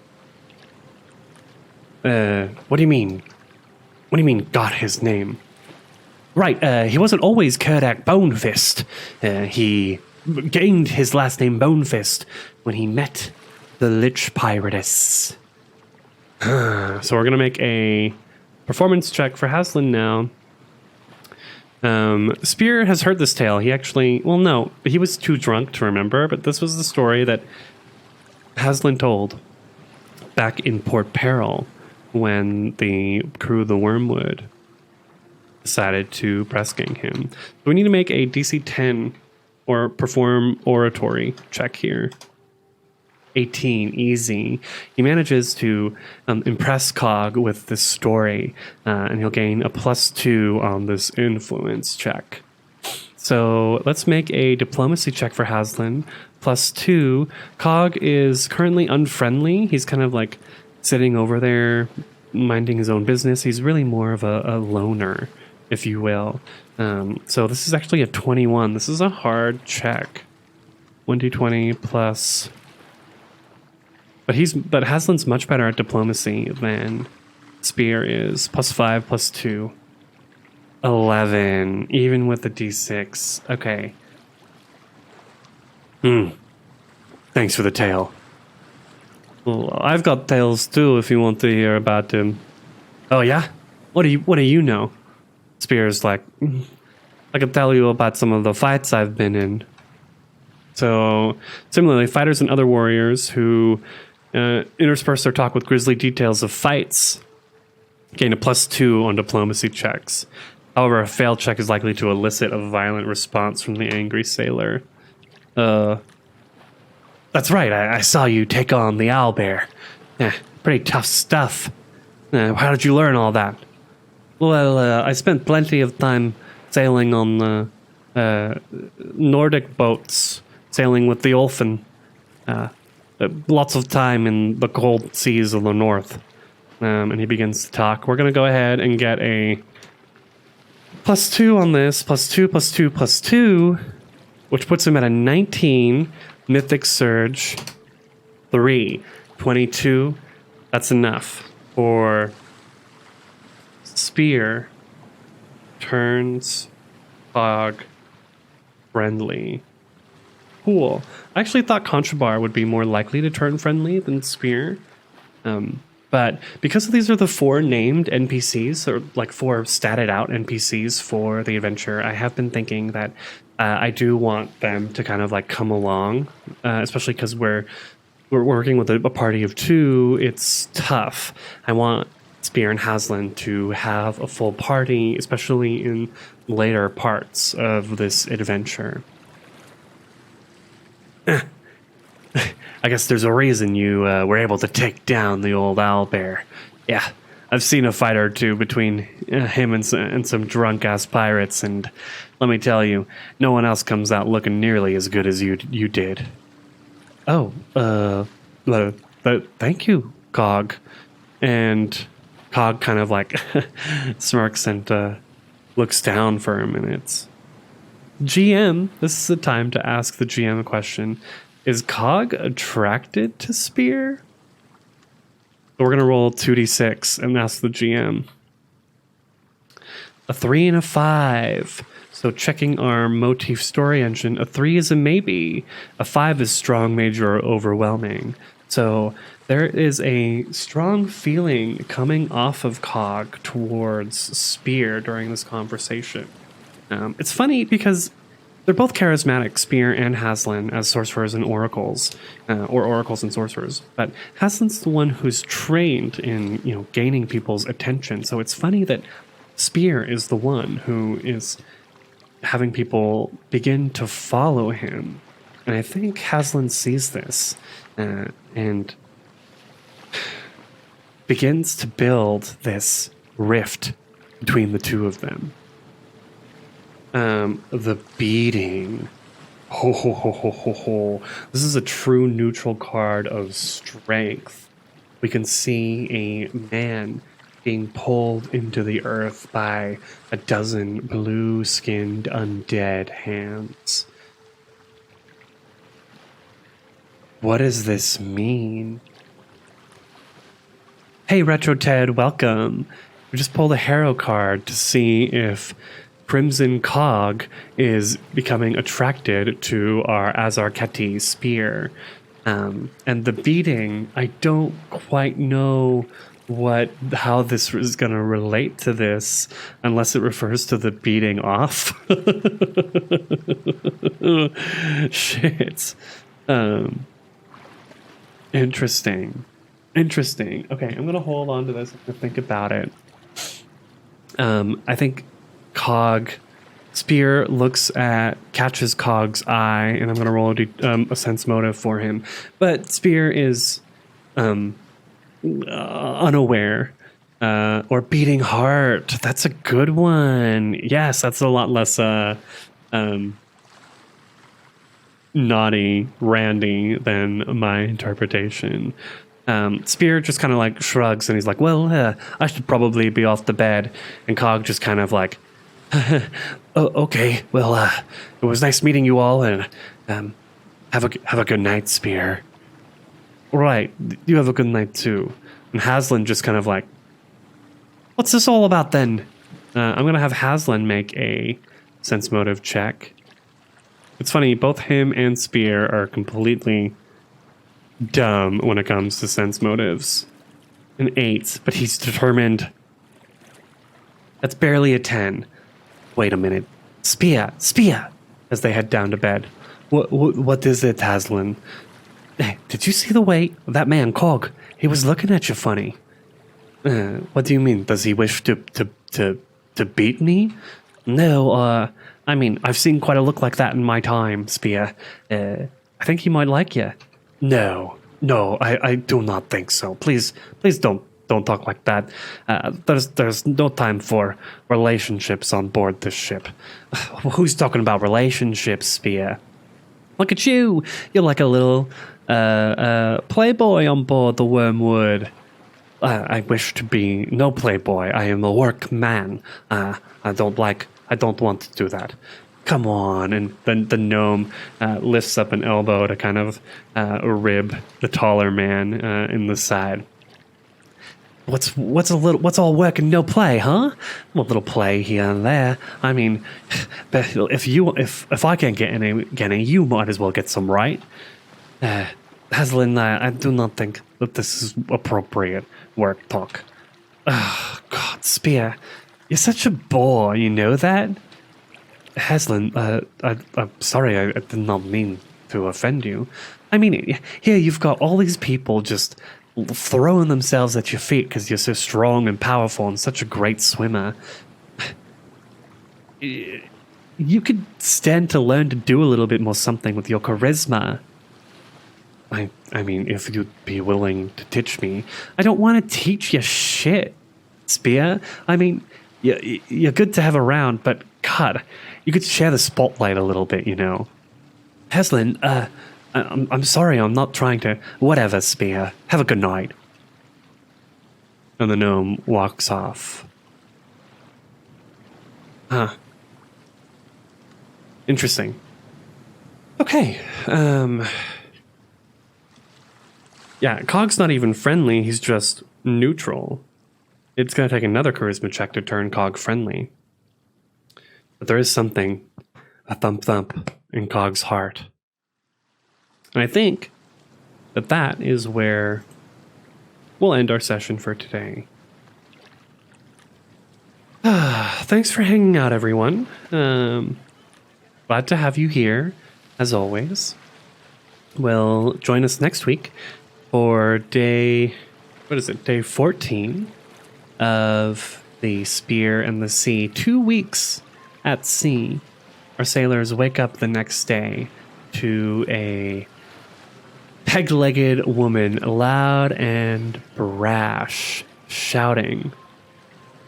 What do you mean? What do you mean got his name? Right, he wasn't always Kerdak Bonefist. He gained his last name Bonefist when he met the Lich Piratess. So we're going to make a performance check for Hazlen now. Spear has heard this tale. He actually... Well, no. He was too drunk to remember, but this was the story that Hazlen told back in Port Peril when the crew of the Wormwood decided to press gang him. So we need to make a DC 10 or perform oratory check here. 18, easy. He manages to impress Cog with this story, and he'll gain a +2 on this influence check. So let's make a diplomacy check for Hazlen. +2. Cog is currently unfriendly. He's kind of like sitting over there, minding his own business. He's really more of a loner, if you will. So this is actually a 21. This is a hard check. 1d20 plus. But Hazlen's much better at diplomacy than Spear is. +5, +2. 11, even with the d6. Okay. Thanks for the tale. Well, I've got tales too if you want to hear about them. Oh yeah? What do you know? Spear's like, I can tell you about some of the fights I've been in. So, similarly, fighters and other warriors who intersperse their talk with grisly details of fights gain a +2 on diplomacy checks. However, a failed check is likely to elicit a violent response from the angry sailor. That's right, I saw you take on the owlbear. Pretty tough stuff. How did you learn all that? Well, I spent plenty of time sailing on the Nordic boats, sailing with the Olfen. Lots of time in the cold seas of the north. And he begins to talk. We're going to go ahead and get a +2 on this, +2, +2, +2, which puts him at a 19, mythic surge, 3, 22. That's enough for Spear turns Fog friendly. Cool. I actually thought Contrabar would be more likely to turn friendly than Spear. But because these are the 4 named NPCs, or like 4 statted out NPCs for the adventure, I have been thinking that I do want them to kind of like come along, especially because we're working with a party of 2. It's tough. I want Spear and Hazlen to have a full party, especially in later parts of this adventure. I guess there's a reason you were able to take down the old owlbear. Yeah, I've seen a fight or two between him and some drunk-ass pirates, and let me tell you, no one else comes out looking nearly as good as you did. Oh, but thank you, Cog. And Cog kind of like smirks and looks down for a minute. GM, this is the time to ask the GM a question. Is Cog attracted to Spear? So we're going to roll 2d6 and ask the GM. A 3 and a 5. So checking our motif story engine, a 3 is a maybe. A 5 is strong, major, or overwhelming. So there is a strong feeling coming off of Cog towards Spear during this conversation. It's funny because they're both charismatic, Spear and Hazlen, as sorcerers and oracles, or oracles and sorcerers. But Hazlen's the one who's trained in, gaining people's attention. So it's funny that Spear is the one who is having people begin to follow him. And I think Hazlen sees this and begins to build this rift between the two of them. The beating. Ho, ho, ho, ho, ho, ho. This is a true neutral card of strength. We can see a man being pulled into the earth by a dozen blue-skinned undead hands. What does this mean? Hey, Retro Ted, welcome. We just pulled a Hero card to see if Crimson Cog is becoming attracted to our Azarketi spear. And the beating, I don't quite know how this is going to relate to this unless it refers to the beating off. Shit. Interesting. Okay, I'm going to hold on to this and think about it. I think Spear catches Cog's eye, and I'm going to roll a sense motive for him. But Spear is unaware. Or beating heart. That's a good one. Yes, that's a lot less naughty, randy than my interpretation. Spear just kind of like shrugs and he's like, well, I should probably be off to bed. And Cog just kind of like, oh, okay, well, it was nice meeting you all, and Have a good night, Spear. Right, you have a good night too. And Hazlen just kind of like, what's this all about then? I'm gonna have Hazlen make a sense motive check. It's funny, both him and Spear are completely dumb when it comes to sense motives. An 8, but he's determined. That's barely a 10. Wait a minute. Spear, as they head down to bed. What is it, Hazlen? Hey, did you see the way that man Cog? He was looking at you funny. What do you mean? Does he wish to beat me? No, I mean, I've seen quite a look like that in my time, Spear. I think he might like you. No, I do not think so. Please don't talk like that. There's no time for relationships on board this ship. Who's talking about relationships, Spear? Look at you. You're like a little playboy on board the Wormwood. I wish to be no playboy. I am a workman. I don't want to do that. Come on. And then the gnome lifts up an elbow to kind of rib the taller man in the side. What's all work and no play, huh? Well, a little play here and there. I mean, but if I can't get any, you might as well get some, right? Hazlen, I do not think that this is appropriate work talk. Oh, God, Spear, you're such a bore. You know that? Hazlen, I'm sorry. I did not mean to offend you. I mean, here you've got all these people just throwing themselves at your feet because you're so strong and powerful and such a great swimmer. You could stand to learn to do a little bit more something with your charisma. I mean, if you'd be willing to teach me. I don't want to teach you shit, Spear. I mean, you're good to have around, but God, you could share the spotlight a little bit, you know. Hazlen, I'm sorry, I'm not trying to... Whatever, Spear. Have a good night. And the gnome walks off. Huh. Interesting. Okay, yeah, Cog's not even friendly, he's just neutral. It's gonna take another charisma check to turn Cog friendly. But there is something, a thump in Cog's heart. And I think that is where we'll end our session for today. Thanks for hanging out, everyone. Glad to have you here, as always. Well, join us next week for day 14 of the Spear and the Sea. 2 weeks at sea. Our sailors wake up the next day to a peg-legged woman, loud and brash, shouting,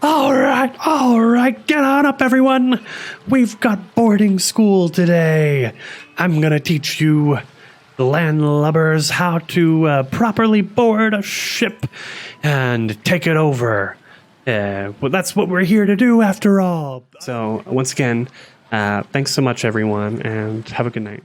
all right, get on up, everyone. We've got boarding school today. I'm gonna teach you landlubbers how to properly board a ship and take it over. Well, that's what we're here to do after all. So, once again, thanks so much, everyone, and have a good night.